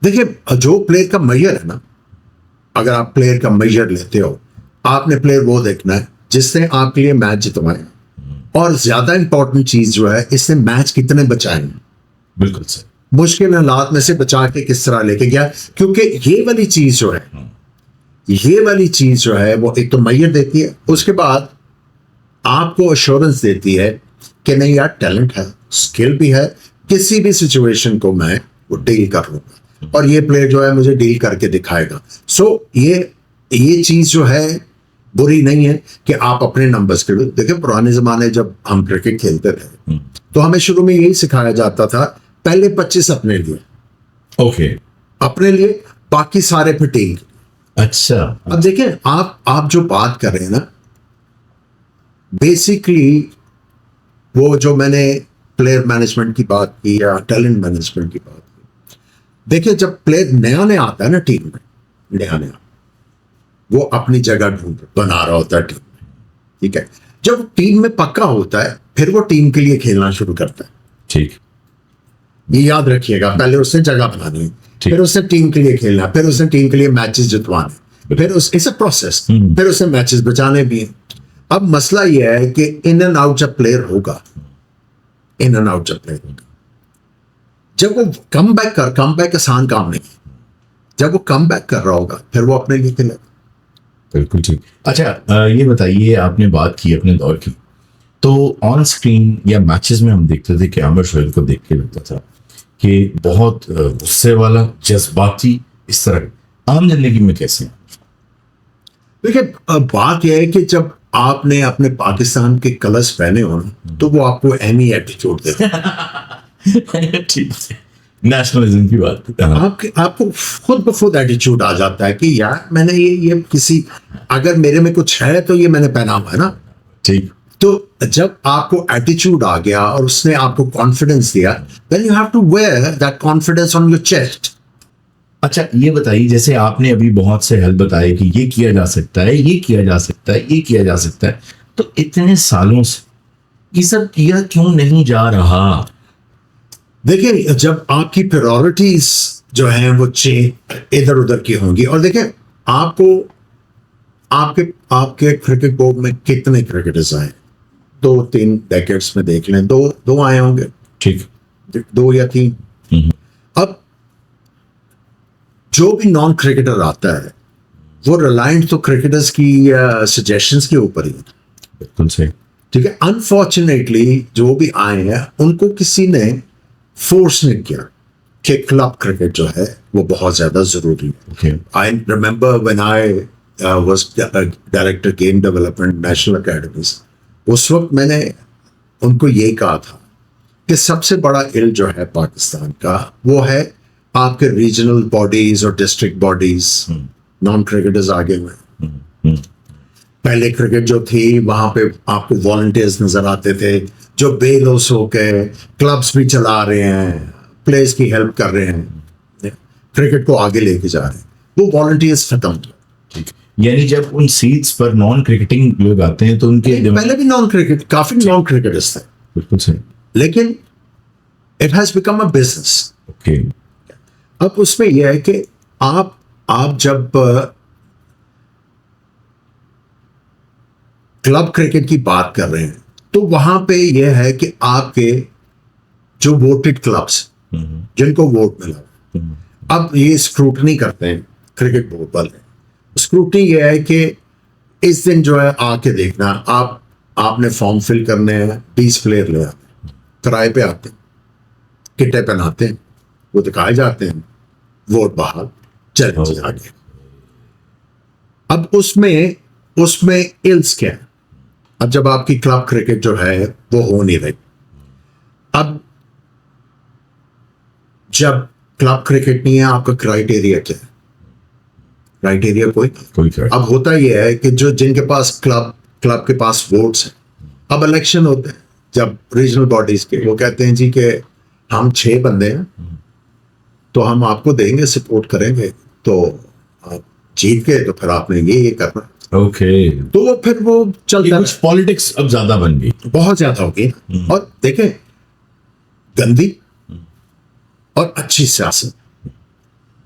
देखिए जो प्लेयर का मेजर है ना, अगर आप प्लेयर का मेजर लेते हो, आपने प्लेयर वो देखना है जिसने आपके लिए मैच जितवाए, और ज्यादा इंपॉर्टेंट चीज जो है इसने मैच कितने बचाए हैं, बिल्कुल सर। मुश्किल हालात में से बचा के किस तरह लेके गया। क्योंकि ये वाली चीज जो है, ये वाली चीज जो है वो एक तो मेजर देती है, उसके बाद आपको अश्योरेंस देती है कि नहीं यार टैलेंट है, स्किल भी है, किसी भी सिचुएशन को मैं वो डील कर लूंगा, और ये प्लेयर जो है मुझे डील करके दिखाएगा। सो ये चीज जो है बुरी नहीं है कि आप अपने नंबर्स के लिए। देखिए पुराने जमाने जब हम क्रिकेट खेलते थे तो हमें शुरू में यही सिखाया जाता था, पहले 25 अपने लिए, ओके, अपने लिए, बाकी सारे फिर टीम। अच्छा। अब देखिए आप जो बात कर रहे हैं ना, बेसिकली वो जो मैंने प्लेयर मैनेजमेंट की बात की या टैलेंट मैनेजमेंट की बात की, देखिए जब प्लेयर नया आता है ना टीम में, नया वो अपनी जगह बना रहा होता है टीम में, ठीक है। जब टीम में पक्का होता है फिर वो टीम के लिए खेलना शुरू करता है, ठीक, ये याद रखिएगा। पहले उसने जगह बनानी है, फिर उसने टीम के लिए खेलना, फिर उसने टीम के लिए मैचेस जितवाने, फिर इट्स अ प्रोसेस, फिर उसने मैचेस बचाने भी हैं। अब मसला यह है कि इन एंड आउट जब प्लेयर होगा, इन एंड आउट जब प्लेयर होगा, जब वो कम बैक आसान काम नहीं है, जब वो कम बैक कर रहा होगा फिर वो अपने लिए खेलेगा। बिल्कुल ठीक। अच्छा ये बताइए, आपने बात की अपने दौर की, तो ऑन स्क्रीन या मैचेस में हम देखते थे कि आमिर शोएब को देख के लगता था कि बहुत गुस्से वाला, जज्बाती, इस तरह। आम जिंदगी में कैसे हैं? देखिए बात यह है कि जब आपने अपने पाकिस्तान के कलर्स पहने हो ना, तो वो आपको एनी एटीट्यूड देते हैं। ठीक है, नेशनलिज्म की बात। हाँ, आपको खुद ब खुद एटीट्यूड आ जाता है कि यार मैंने ये किसी, अगर मेरे में कुछ है तो ये मैंने पहना हुआ है ना। ठीक। तो जब आपको एटीट्यूड आ गया और उसने आपको कॉन्फिडेंस दिया, then you have to wear that confidence on your chest. अच्छा ये बताइए, जैसे आपने अभी बहुत से हल बताए कि ये किया जा सकता है, ये किया जा सकता है, ये किया जा सकता है, तो इतने सालों से ये सब किया क्यों नहीं जा रहा? देखिए जब आपकी प्रायोरिटीज जो हैं वो इधर उधर की होंगी, और देखिए आपको आपके क्रिकेट बोर्ड में कितने क्रिकेटर्स आए, 2-3 डेकेड्स में देख लें, दो आए होंगे, ठीक, 2 या 3। अब जो भी नॉन क्रिकेटर आता है वो रिलायंट तो क्रिकेटर्स की सजेशंस के ऊपर ही है। बिल्कुल सही। ठीक है, अनफॉर्चुनेटली जो भी आए हैं उनको किसी ने फोर्स नहीं किया कि क्लब क्रिकेट जो है वो बहुत ज्यादा जरूरी है। Okay. I remember when I was director game development national academies, उस वक्त मैंने उनको ये कहा था कि सबसे बड़ा इल जो है पाकिस्तान का वो है आपके रीजनल बॉडीज और डिस्ट्रिक्ट बॉडीज, नॉन क्रिकेटर्स आगे हुए। पहले क्रिकेट जो थी वहां पे आपको वॉलंटियर्स नजर आते थे जो बेलोस होके क्लब्स भी चला रहे हैं, प्लेयर्स की हेल्प कर रहे हैं, क्रिकेट को आगे लेके जा रहे हैं। वो वॉलंटियर्स खत्म थे। ठीक, यानी जब उन सीट्स पर नॉन क्रिकेटिंग लोग आते हैं तो उनके पहले भी नॉन क्रिकेट, काफी नॉन क्रिकेटर्स थे, बिल्कुल सही, लेकिन it has become a business. Okay. अब उसमें यह है कि आप जब क्लब क्रिकेट की बात कर रहे हैं तो वहां पे यह है कि आपके जो वोटेड क्लब्स जिनको वोट मिला, अब ये स्क्रूटनी करते हैं क्रिकेट बोर्ड वाले। स्क्रूटनी ये है कि इस दिन जो है आके देखना, आपने फॉर्म फिल करने हैं, 20 प्लेयर ले आते, किराए पे आते हैं, किटे पहनाते हैं, वो दिखाए जाते हैं, वोट बाहर चले आगे। अब उसमें इल्स क्या है? अब जब आपकी क्लब क्रिकेट जो है वो हो नहीं रही, अब जब क्लब क्रिकेट नहीं है, आपका क्राइटेरिया क्या है? क्राइटेरिया कोई अब होता यह है कि जो जिनके पास क्लब के पास वोट्स हैं, अब इलेक्शन होते हैं जब रीजनल बॉडीज के, वो कहते हैं जी कि हम 6 बंदे हैं तो हम आपको देंगे, सपोर्ट करेंगे, तो आप जीत गए तो फिर आपने ये करना। ओके तो वो फिर वो चलता है। कुछ पॉलिटिक्स अब ज्यादा बन गई, बहुत ज्यादा होगी। और देखें, गंदी और अच्छी सियासत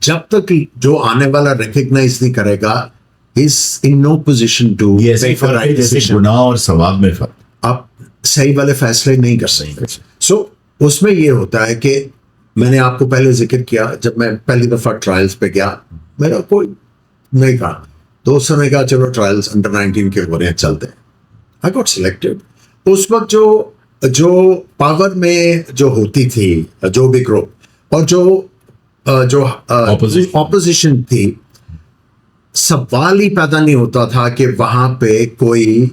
जब तक जो आने वाला रिकग्नाइज नहीं करेगा, is in no position to ये ऐसे फर्क है जैसे गुनाह और सवाब में फर्क। आप सही वाले फैसले नहीं कर सकते। सो उसमें ये होता है कि मैंने आपको पहले जिक्र किया, जब मैं पहली दफा ट्रायल्स पे गया, मेरा कोई नहीं कहा, दोस्तों ने कहा चलो ट्रायल्स अंडर 19 के हो रहे हैं, चलते हैं। I got selected. उस वक्त जो पावर में जो होती थी, जो भी ग्रुप और जो ऑपोजिशन थी, सवाल ही पैदा नहीं होता था कि वहां पे कोई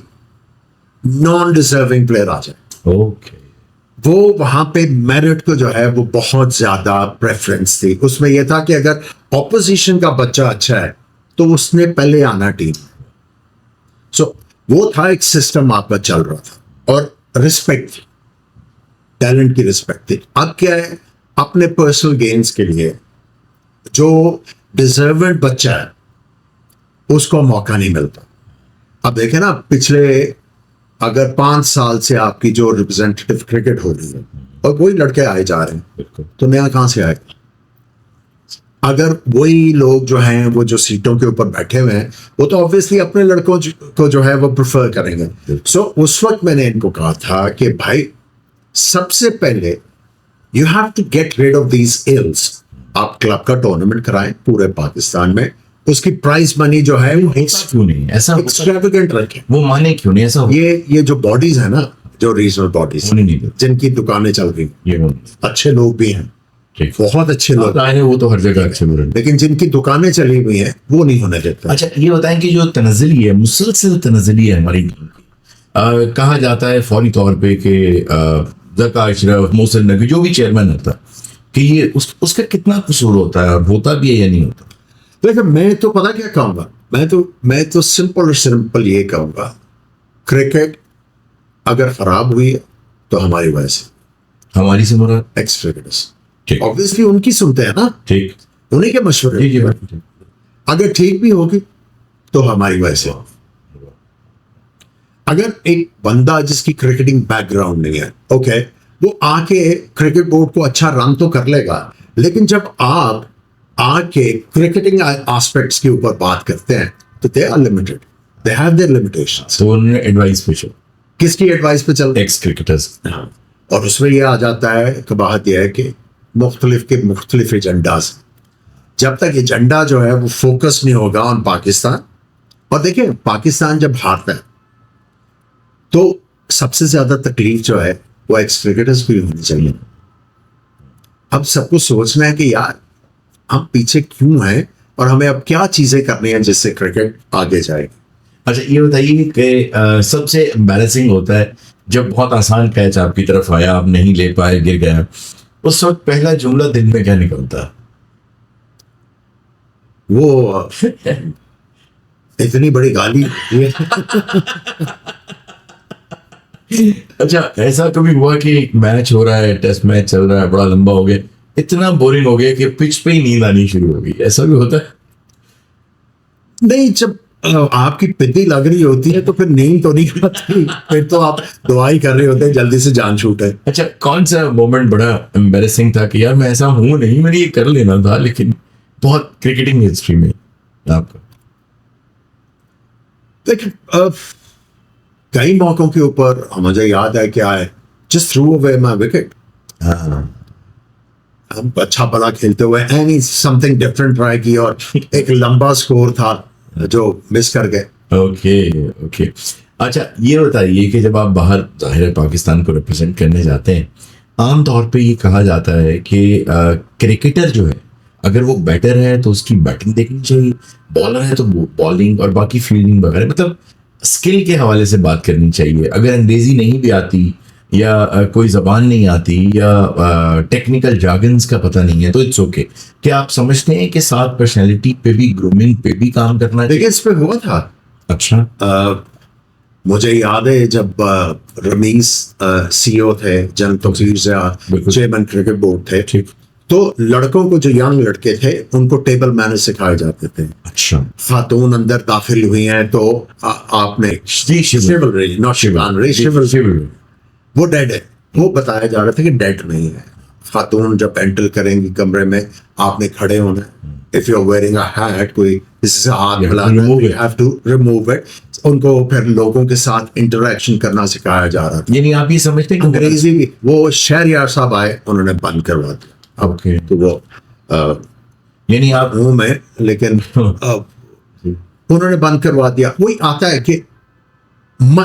नॉन डिजर्विंग प्लेयर आ जाए। ओके वो वहां पे मेरिट को जो है वो बहुत ज्यादा प्रेफरेंस थी। उसमें यह था कि अगर ऑपोजिशन का बच्चा अच्छा है तो उसने पहले आना टीम। सो वो था एक सिस्टम आपका चल रहा था, और रिस्पेक्ट, टैलेंट की रिस्पेक्ट थी। अब क्या है, अपने पर्सनल गेन्स के लिए जो डिजर्वेड बच्चा है उसको मौका नहीं मिलता। अब देखें ना, पिछले अगर 5 साल से आपकी जो रिप्रेजेंटेटिव क्रिकेट हो रही है और वही लड़के आए जा रहे हैं, तो नया कहां से आएगा? अगर वही लोग जो हैं वो जो सीटों के ऊपर बैठे हुए हैं, वो तो ऑब्वियसली अपने लड़कों को जो है वो प्रेफर करेंगे। सो उस वक्त मैंने इनको कहा था कि भाई, सबसे पहले you have to get rid of these ills. आप क्लब का टूर्नामेंट कराएं पूरे पाकिस्तान में, उसकी प्राइज मनी जो है वो क्यों नहीं ऐसा एक्सट्रावेगेंट रखें। वो माने क्यों नहीं ऐसा? ये जो बॉडीज है ना, जो रीजनल बॉडीज जिनकी दुकानें चल रही, ये अच्छे लोग भी हैं, बहुत अच्छे लोग हैं, वो तो हर जगह अच्छे लोग हैं, लेकिन जिनकी दुकानें चली हुई हैं वो नहीं होने देते। अच्छा ये बताएं कि जो तनज़्ज़ुली है, मुसलसल तनज़्ज़ुली है हमारी टीम की, कहा जाता है फौरी तौर पे कि ज़का अशरफ, मोहसिन नकवी, जो भी चेयरमैन होता है, कि ये उसका कितना कसूर होता है और होता भी है या नहीं होता? लेकिन मैं तो पता क्या कहूंगा, मैं तो सिंपल ये कहूंगा, क्रिकेट अगर खराब हुई है तो हमारी वजह से, हमारी से मुराद एक्स क्रिकेटर्स, ठीक, ऑब्वियसली उनकी सुनते हैं ना, ठीक, उन्हीं के मशवरे। अगर ठीक भी होगी तो हमारी वजह से। अगर एक बंदा जिसकी क्रिकेटिंग बैकग्राउंड नहीं है, ओके, वो आके क्रिकेट बोर्ड को अच्छा रन तो कर लेगा, लेकिन जब आप आके क्रिकेटिंग एस्पेक्ट्स के ऊपर बात करते हैं तो they are limited, they have their limitations. तो उन्होंने एडवाइस पे चल, किसकी एडवाइस पे चल? Ex cricketers. और उसमें यह आ जाता है कि बात यह है कि मुख्तलिफ एजेंडाज, जब तक एजेंडा जो है वो फोकस नहीं होगा ऑन पाकिस्तान। और देखिए, पाकिस्तान जब हारता है तो सबसे ज्यादा तकलीफ जो है वो एक्स क्रिकेटर्स को होनी चाहिए। अब सबको सोचना है कि यार हम पीछे क्यों हैं और हमें अब क्या चीजें करनी है जिससे क्रिकेट आगे जाए। अच्छा ये बताइए कि सबसे एम्बैरेसिंग होता है जब बहुत आसान कैच आपकी तरफ आया, आप नहीं ले पाए, गिर गया, उस वक्त पहला जुमला दिन में क्या निकलता? वो इतनी बड़ी गाली। अच्छा ऐसा कभी हुआ कि मैच हो रहा है, टेस्ट मैच चल रहा है, बड़ा लंबा हो गया, इतना बोरिंग हो गया कि पिच पे ही नींद आनी शुरू हो गई, ऐसा भी होता है? नहीं, जब आपकी पिद्दी लग रही होती है तो फिर नींद तो नहीं आती, फिर तो आप दुआई कर रहे होते हैं जल्दी से जान छूटे। अच्छा कौन सा मोमेंट बड़ा एम्बैरेसिंग था कि यार मैं ऐसा हूं नहीं, मैंने ये कर लेना था, लेकिन बहुत क्रिकेटिंग हिस्ट्री में आपका? देखिए, कई मौकों के ऊपर मुझे याद है क्या है, just through away my wicket. हम अच्छा भला खेलते हुए एनी समथिंग डिफरेंट ट्राई की और एक लंबा स्कोर था जो मिस कर गए। ओके। अच्छा ये बताइए कि जब आप बाहर जाहिर है पाकिस्तान को रिप्रेजेंट करने जाते हैं, आमतौर पे ये कहा जाता है कि क्रिकेटर जो है अगर वो बैटर है तो उसकी बैटिंग देखनी चाहिए, बॉलर है तो बॉलिंग और बाकी फील्डिंग वगैरह, मतलब स्किल के हवाले से बात करनी चाहिए। अगर अंग्रेजी नहीं भी आती या कोई जबान नहीं आती या टेक्निकल जार्गन्स का पता नहीं है तो इट्स ओके। क्या आप समझते हैं कि साथ पर्सनैलिटी पे भी, ग्रूमिंग पे भी काम करना चाहिए? देखिए इस पे हुआ था। अच्छा। मुझे याद है जब रमीज सीईओ थे, जनरल तौसीर बिल्कुल। चेयरमैन क्रिकेट बोर्ड थे, ठीक। तो लड़कों को, जो यंग लड़के थे, उनको टेबल मैनर्स सिखाए जाते थे। अच्छा। खातून अंदर दाखिल हुई हैं तो आपने chivalry, नॉट शिवानरी, chivalry। वो डेड है, वो बताया जा रहा था कि डेड नहीं है। खातून जब एंटर करेंगी कमरे में, आपने खड़े होना है। If you are wearing a hat, कोई इससे हाथ You have to मिलाना, remove you it. Have to remove it. उनको फिर लोगों के साथ इंटरेक्शन करना सिखाया जा रहा था। यानी आप ये समझते हैं कि अंग्रेजी भी, वो शहरयार साहब आए, उन्होंने बंद करवा दिया। अब Okay. तो वो यानी आप हूँ मैं, लेकिन उन्होंने बंद करवा दिया। वही आता है कि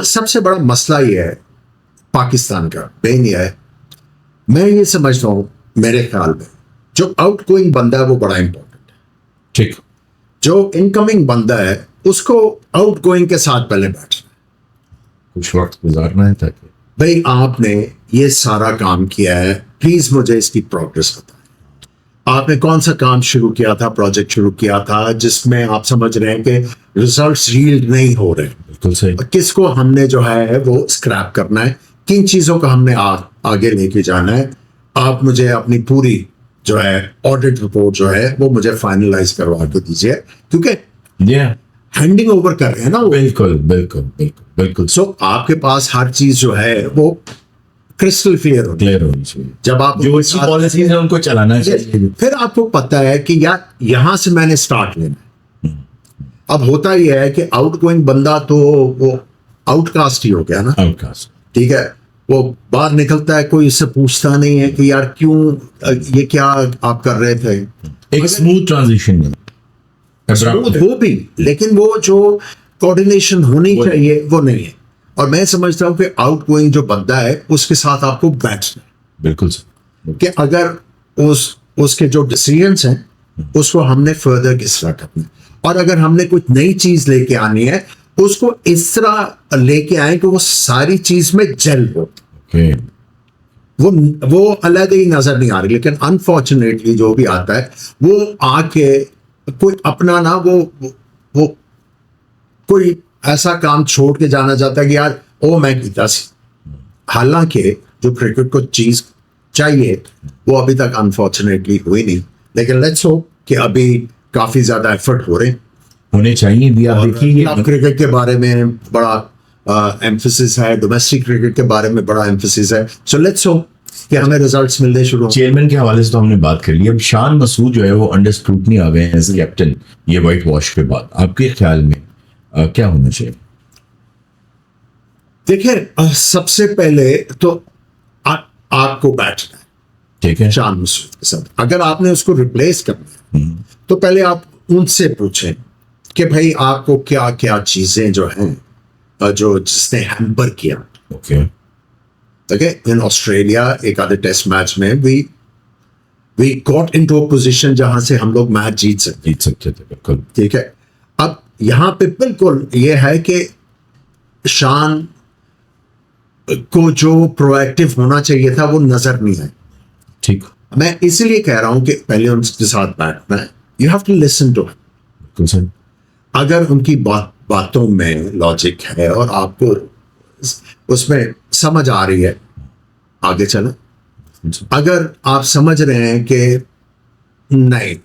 सबसे बड़ा मसला ये है पाकिस्तान का, मेन ये है, मैं ये समझता हूँ मेरे ख्याल में, जो आउट गोइंग बंदा है वो बड़ा इंपॉर्टेंट है। ठीक। जो इनकमिंग बंदा है उसको आउट गोइंग के साथ पहले बैठना। कुछ वक्त गुजारना है ताकि भाई आपने ये सारा काम किया है, प्लीज मुझे इसकी प्रोग्रेस बताएं। आपने कौन सा काम शुरू किया था, प्रोजेक्ट शुरू किया था, जिसमें आप समझ रहे हैं कि रिजल्ट्स यील्ड नहीं हो रहे, बिल्कुल सही। किसको हमने जो है वो स्क्रैप करना है, किन चीजों को हमने आगे लेके जाना है। आप मुझे अपनी पूरी जो है ऑडिट रिपोर्ट जो है वो मुझे फाइनलाइज करवा के दीजिए, क्योंकि Yeah, हैंडिंग ओवर कर रहे हैं ना वो। बिल्कुल बिल्कुल बिल्कुल बिल्कुल सो आपके पास हर चीज जो है वो क्रिस्टल क्लियर होनी क्लियर होनी चाहिए। जब आप जो अच्छी पॉलिसीज है उनको चलाना चाहिए। फिर आपको पता है कि यार यहां से मैंने स्टार्ट लेना है। अब होता यह है कि आउट गोइंग बंदा तो वो आउटकास्ट ही हो गया ना, आउटकास्ट। ठीक है। वो बाहर निकलता है, कोई इससे पूछता नहीं है कि यार क्यों, ये क्या आप कर रहे थे। एक स्मूथ ट्रांजिशन नहीं, वो भी, लेकिन वो जो कोऑर्डिनेशन होनी चाहिए वो नहीं है। और मैं समझता हूं कि आउट गोइंग जो बंदा है उसके साथ आपको बैठना है बिल्कुल सही। कि अगर उसके जो डिसीजंस हैं उसको हमने फर्दर किस तरह करना है, और अगर हमने कुछ नई चीज लेके आनी है उसको इस तरह लेके आए कि वो सारी चीज में जल हो। Okay. वो अलग ही नजर नहीं आ रही, लेकिन अनफॉर्चुनेटली जो भी आता है वो आके कोई अपना ना वो कोई ऐसा काम छोड़ के जाना चाहता है कि यार ओ मैं कीता सी। हालांकि जो क्रिकेट को चीज चाहिए वो अभी तक अनफॉर्चुनेटली हुई नहीं, लेकिन लेट्स होप कि अभी काफी ज्यादा एफर्ट हो रहे हैं, होने चाहिए भी। आप देखिए क्लब क्रिकेट के बारे में बड़ा एम्फेसिस है, डोमेस्टिक क्रिकेट के बारे में बड़ा एम्फेसिस है। सो लेट्स होप कि हमें रिजल्ट्स मिलने शुरू हो। चेयरमैन के हवाले से तो हमने बात कर ली। अब शान मसूद जो है वो अंडर स्क्रूटनी आ गए हैं एज कैप्टन ये व्हाइट वॉश के बाद। आपके ख्याल में क्या होना चाहिए? देखिए सबसे पहले तो आपको बैठना है, ठीक है। शान मसूद के साथ। अगर आपने उसको रिप्लेस करना है तो पहले आप उनसे पूछें कि भाई आपको क्या क्या चीजें जो हैं जो जिसने हैम्पर किया। ओके। Okay, in Australia एक आधे टेस्ट मैच में we got into a position जहां से हम लोग मैच जीत सकते, जीत सकते थे, बिल्कुल। ठीक है। अब यहां पे बिल्कुल ये है कि शान को जो प्रोएक्टिव होना चाहिए था वो नजर नहीं आया। ठीक। मैं इसीलिए कह रहा हूं कि पहले उनके साथ बैठना है। You have to listen to, बिल्कुल सही। अगर उनकी बातों में लॉजिक है और आपको उसमें समझ आ रही है, आगे चलें। अगर आप समझ रहे हैं कि नहीं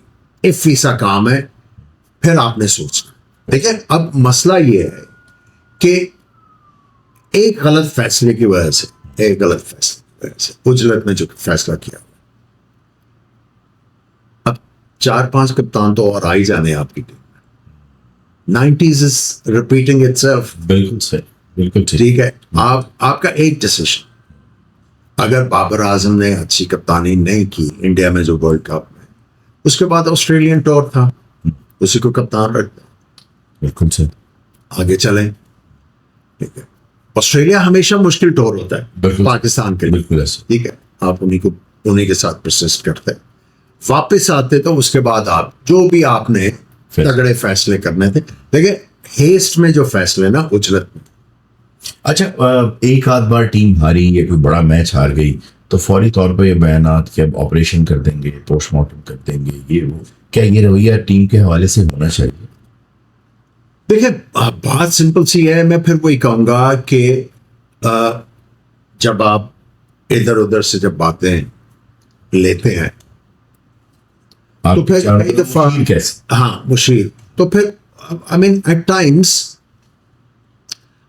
इफ़ी सा काम है, फिर आपने सोचना। ठीक है। अब मसला ये है कि एक गलत फैसले की वजह से उजलत में जो फैसला किया, अब 4-5 कप्तान तो और आ ही जाने आपकी टीम में। 90s is repeating itself. बिल्कुल सही, बिल्कुल ठीक है। आपका एक डिसीजन, अगर बाबर आजम ने अच्छी कप्तानी नहीं की इंडिया में जो वर्ल्ड कप में, उसके बाद ऑस्ट्रेलियन टूर था, उसी को कप्तान रखता, बिल्कुल सही। आगे चलें। ठीक है। ऑस्ट्रेलिया हमेशा मुश्किल टूर होता है पाकिस्तान के लिए, बिल्कुल ऐसा। ठीक है। आप उन्हीं के साथ परसिस्ट करते हैं। वापस आते तो उसके बाद आप जो भी आपने तगड़े फैसले करने थे, देखिए हेस्ट में जो फैसले ना उछलत में। अच्छा, एक आध बार टीम हारी या कोई बड़ा मैच हार गई तो फौरी तौर पर ये बयानात कि अब ऑपरेशन कर देंगे, पोस्टमार्टम कर देंगे, ये वो, क्या ये रवैया टीम के हवाले से होना चाहिए? देखिए बात सिंपल सी है, मैं फिर वही कहूंगा कि जब आप इधर उधर से जब बातें लेते हैं आप तो फिर जानते कई हो दफा मुशीर कैसे? हाँ मुशीर, तो फिर आई मीन एट टाइम्स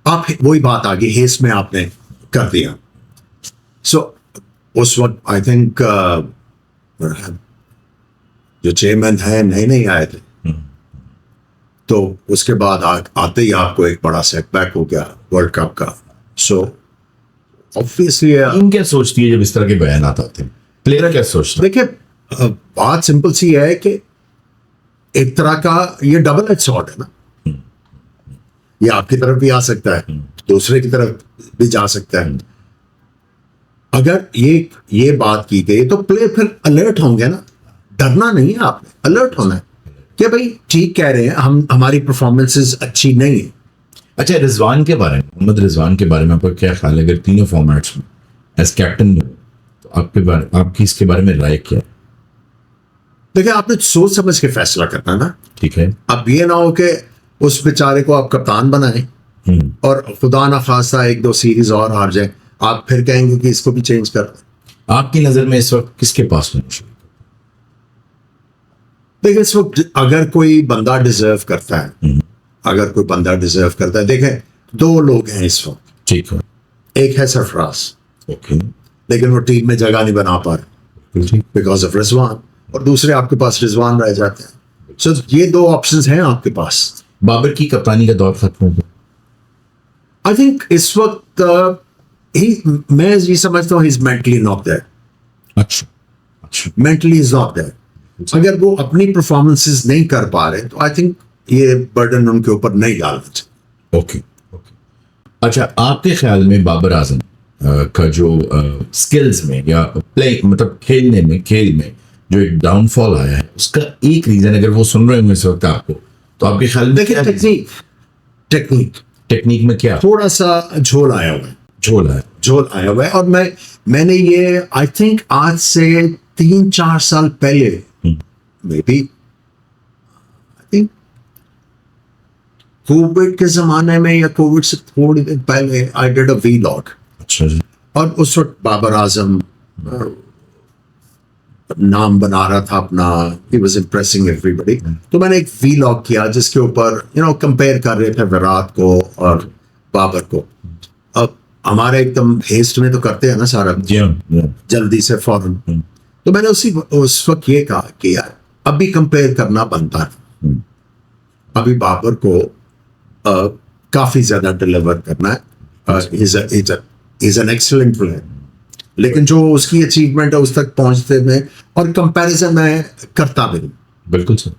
आप वही बात आ गई, हेस में आपने कर दिया। सो उस वक्त आई थिंक जो चेयरमैन है नए नहीं आए थे, तो उसके बाद आते ही आपको एक बड़ा सेटबैक हो गया वर्ल्ड कप का। सो ऑब्वियसली टीम क्या सोचती है जब इस तरह के बयानात आते हैं? प्लेयर क्या सोचता है? देखिए बात सिंपल सी है कि एक तरह का ये डबल एज सॉर्ड है ना, ये आपकी तरफ भी आ सकता है, दूसरे की तरफ भी जा सकता है। अगर ये बात की गई तो प्लेयर फिर अलर्ट होंगे ना, डरना नहीं है, आपने अलर्ट होना है कि भाई ठीक कह रहे हैं, हमारी परफॉर्मेंसेस अच्छी नहीं है। अच्छा, रिजवान के बारे में, मोहम्मद रिजवान के बारे में आपका क्या ख्याल है? अगर तीनों फॉर्मेट्स में एज कैप्टन में तो आपकी इसके बारे में राय क्या है? देखिए आपने सोच समझ के फैसला करना है ना, ठीक है। अब ये ना हो कि उस बेचारे को आप कप्तान बनाएं और खुदा ना खास्ता एक दो सीरीज और हार जाए, आप फिर कहेंगे कि इसको भी चेंज कर। आपकी नजर में इस वक्त किसके पास होना चाहिए? देखिए इस वक्त अगर कोई बंदा डिजर्व करता है, अगर कोई बंदा डिजर्व करता है, देखें दो लोग हैं इस वक्त, ठीक है। एक है सरफराज, ओके, लेकिन वो टीम में जगह नहीं बना पा रहे बिकॉज ऑफ रिजवान, और दूसरे आपके पास रिजवान रह जाते हैं। सो ये दो ऑप्शंस हैं आपके पास। बाबर की कप्तानी का दौर खत्म हो गया। आई थिंक इस वक्त मैं ये समझता हूँ इज मेंटली नॉट देयर, अच्छा अच्छा, मेंटली इज नॉट देयर। अगर वो अपनी परफॉर्मेंसेस नहीं कर पा रहे तो आई थिंक ये बर्डन उनके ऊपर नहीं डालना चाहिए। Okay okay. अच्छा, आपके ख्याल में बाबर आजम का जो स्किल्स में या प्ले मतलब खेल में जो एक डाउनफॉल आया है, उसका एक रीजन अगर वो सुन रहे होंगे इस वक्त आपको, तो आपके ख्याल में देखिए टेक्निक में क्या थोड़ा सा झोल आया हुआ है, झोल आया हुआ है। और मैंने ये आई थिंक आज से 3-4 साल पहले maybe I think Covid के जमाने में या कोविड से थोड़ी देर पहले आई डिड अ वीलॉग। अच्छा जी। और उस वक्त बाबर आजम नाम बना रहा था अपना, ही वाज इम्प्रेसिंग एवरीबॉडी। तो मैंने एक वीलॉग किया जिसके ऊपर कंपेयर कर रहे थे विराट को और बाबर को। अब हमारे एकदम हेस्ट में तो करते हैं ना सारा, जल्दी से फौरन। तो मैंने उस वक्त ये कहा कि यार अभी कंपेयर करना बनता है, अभी बाबर को काफी ज्यादा डिलीवर करना है। इज एन एक्सीलेंट प्लेयर, लेकिन जो उसकी अचीवमेंट है उस तक पहुंचते में और कंपैरिजन में करता भी नहीं। बिल्कुल सर।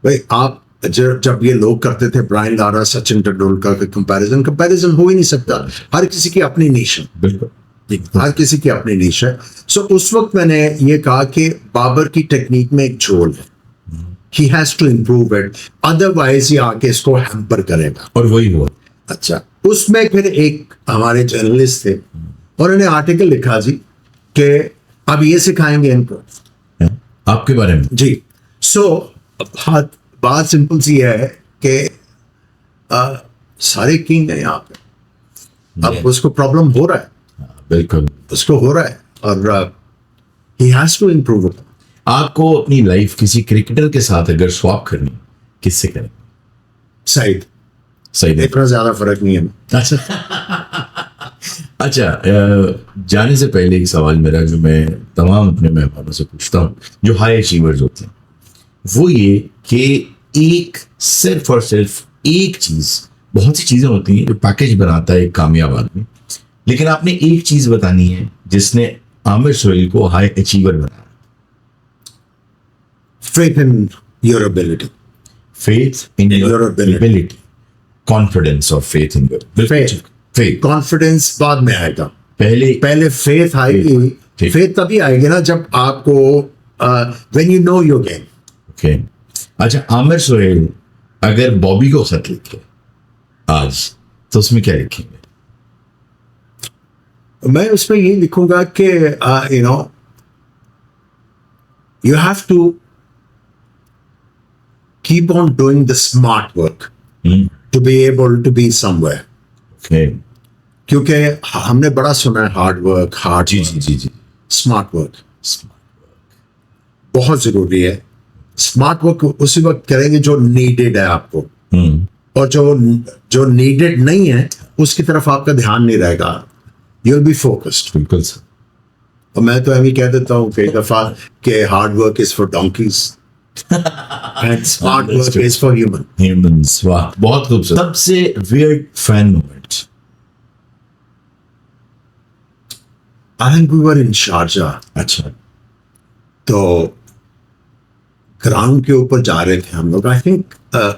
भाई आप जब ये लोग करते थे ब्रायन लारा, सचिन तेंदुलकर का कंपैरिजन हो ही नहीं सकता। हर किसी की अपनी नीश है, बिल्कुल हर किसी की अपनी नीश है। सो उस वक्त मैंने ये कहा कि बाबर की टेक्निक में एक झोल है, he has to improve it, otherwise ये आके इसको हैम्पर करेगा। और वही हुआ। अच्छा, उसमें फिर एक हमारे जर्नलिस्ट थे, उन्होंने आर्टिकल लिखा जी कि अब ये सिखाएंगे इनको आपके बारे में जी। सो बात सिंपल सी है कि सारे किंग है यहाँ पे, अब उसको प्रॉब्लम हो रहा है, बिल्कुल उसको हो रहा है और he has to improve it. आपको अपनी लाइफ किसी क्रिकेटर के साथ अगर स्वैप करनी, किससे करें? सईद, सही है। इतना ज्यादा फर्क नहीं है। अच्छा, जाने से पहले एक सवाल मेरा जो मैं तमाम अपने मेहमानों से पूछता हूँ जो हाई अचीवर्स होते हैं, वो ये कि सिर्फ और सिर्फ एक चीज, बहुत सी चीजें होती हैं जो पैकेज बनाता है एक कामयाब आदमी, लेकिन आपने एक चीज बतानी है जिसने आमिर सोहेल को हाई अचीवर बनाया। Faith in your ability. Faith in your ability. Confidence or faith in your faith. Confidence बाद में आएगा, पहले फेथ आएगी। फेथ तभी आएगी ना जब आपको when you know your game. Okay अच्छा, आमिर सुहेल अगर बॉबी को खत लिखे आज तो उसमें क्या लिखेंगे? मैं उसमें ये लिखूंगा कि you know, you have to keep on doing the smart work to be able to be somewhere. Okay क्योंकि हमने बड़ा सुना है हार्ड वर्क, जी जी जी जी स्मार्ट वर्क बहुत जरूरी है. स्मार्ट वर्क उसी वक्त करेंगे जो नीडेड है आपको, और जो नीडेड नहीं है उसकी तरफ आपका ध्यान नहीं रहेगा. You will be focused. बिल्कुल सर. और मैं तो अभी कह देता हूँ कई दफा कि hard work is for donkeys and smart work is for humans. वाह बहुत खूबसूरत. सबसे weird fan moment? I think we were in Sharjah. अच्छा. तो ग्राउंड के ऊपर जा रहे थे हम लोग. आई थिंक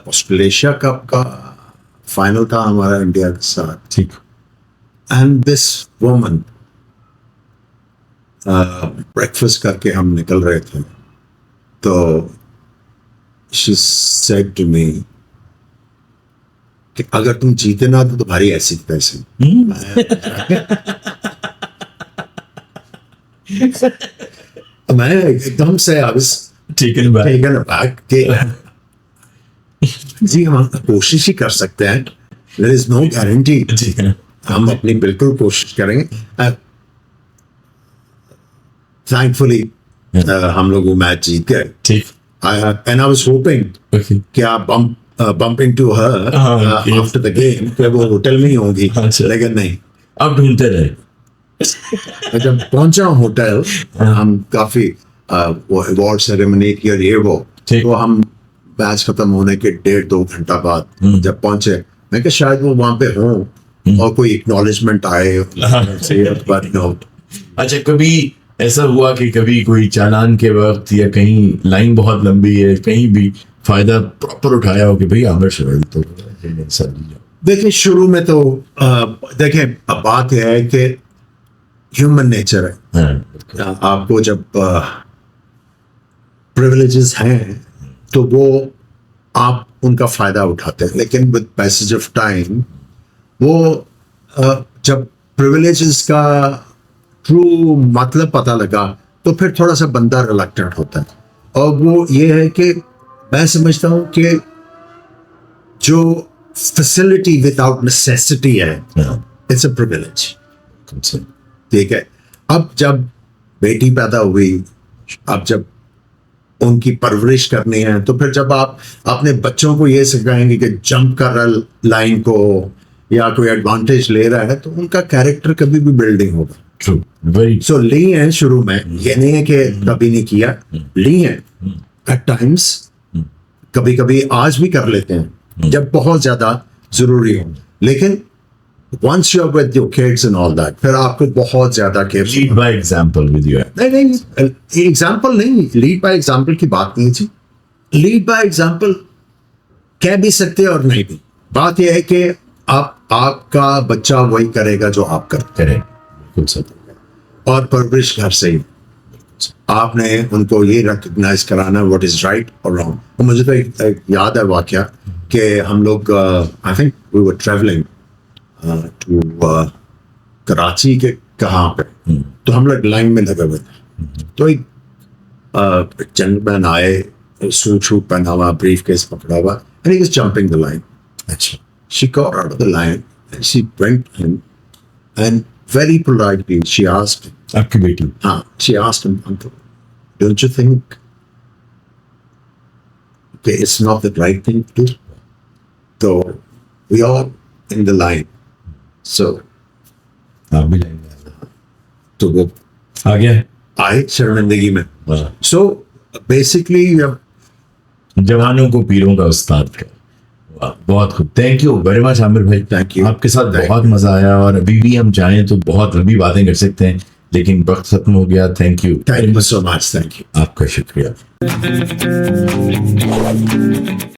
ऑस्ट्रेलिया कप का फाइनल था हमारा इंडिया के साथ. ठीक. एंड दिस वुमन ब्रेकफास्ट करके हम निकल रहे थे, तो शी सेड टू मी कि अगर तुम जीते ना तो तुम्हारी ऐसी तैसी. मैं एकदम से आई वाज टेकन अबैक कि जी हम कोशिश ही कर सकते हैं. There is no guarantee. जी. हम अपनी बिल्कुल कोशिश करेंगे. थैंकफुली हम लोग वो मैच जीत गए. ठीक. And I was hopping okay. कि आप bump into her after the game कि वो होटल में ही होंगी, अच्छा. लेकिन नहीं. अब ढूंढते रहे. जब पहुंचा होटल, हम काफी वो अवार्ड सेरेमनी की और ये वो, ठीक. तो हम मैच खत्म होने के 1.5-2 घंटा बाद जब पहुंचे, मैं क्या शायद वो वहां पे हों और कोई एक्नॉलेजमेंट आए. But no. अच्छा, कभी ऐसा हुआ कि कभी कोई चालान के वक्त या कहीं लाइन बहुत लंबी है, कहीं भी फायदा प्रॉपर उठाया हो कि भाई आमिर सुहेल तो देखिए शुरू में तो देखिए अब बात यह है कि ह्यूमन नेचर है. हाँ, आपको जब प्रिविलेजेस हैं तो वो आप उनका फायदा उठाते हैं, लेकिन विद पैसेज ऑफ टाइम वो जब प्रिविलेजेस का ट्रू मतलब पता लगा तो फिर थोड़ा सा बंदा रिलक्टेंट होता है. और वो ये है कि मैं समझता हूँ कि जो फैसिलिटी विदाउट नेसेसिटी है, इट्स अ प्रिविलेज. ठीक है. अब जब बेटी पैदा हुई, अब जब उनकी परवरिश करनी है, तो फिर जब आप अपने बच्चों को ये सिखाएंगे कि जंप कर लाइन को या कोई एडवांटेज ले रहा है, तो उनका कैरेक्टर कभी भी बिल्डिंग होगा. ट्रू. वेरी. सो ली है शुरू में, ये नहीं है कि कभी नहीं किया, ली है एट टाइम्स. कभी कभी आज भी कर लेते हैं जब बहुत ज्यादा जरूरी हो, लेकिन once you're with your kids and all that, फिर आपको बहुत ज्यादा careful. Lead by example with you. नहीं एग्जाम्पल नहीं, लीड बाय एग्जाम्पल की बात नहीं जी. लीड बाय एग्जाम्पल कह भी सकते हैं और नहीं भी. बात यह है कि आपका बच्चा वही करेगा जो आप करते हैं. बिल्कुल सर. और परवरिश घर से ही आपने उनको ये रिकग्नाइज कराना व्हाट इज राइट और रॉन्ग. और मुझे तो एक याद है वाकया कि हम लोग I think we were travelling to Karachi के कहाँ पे, तो हम लोग लाइन में लगे हुए थे. तो एक जेंटलमैन आए, सूट पहना हुआ, ब्रीफ केस पकड़ा हुआ, and he was jumping the line. अच्छा. She got out of the line and she went him and very politely she asked, आपकी बेटी? हाँ, she asked him, uncle, don't you think okay, it's not the right thing to do? So we are in the line. So आप भी जाएंगे तो वो आ गया आए शर्मिंदगी में. So basically जवानों को पीरों का उस्ताद का. बहुत खूब. Thank you very much Aamir भाई. Thank you. आपके साथ बहुत मजा आया, और अभी भी हम चाहें तो बहुत लंबी बातें कर सकते हैं, लेकिन वक्त खत्म हो गया. Thank you so much. Thank you. आपका शुक्रिया.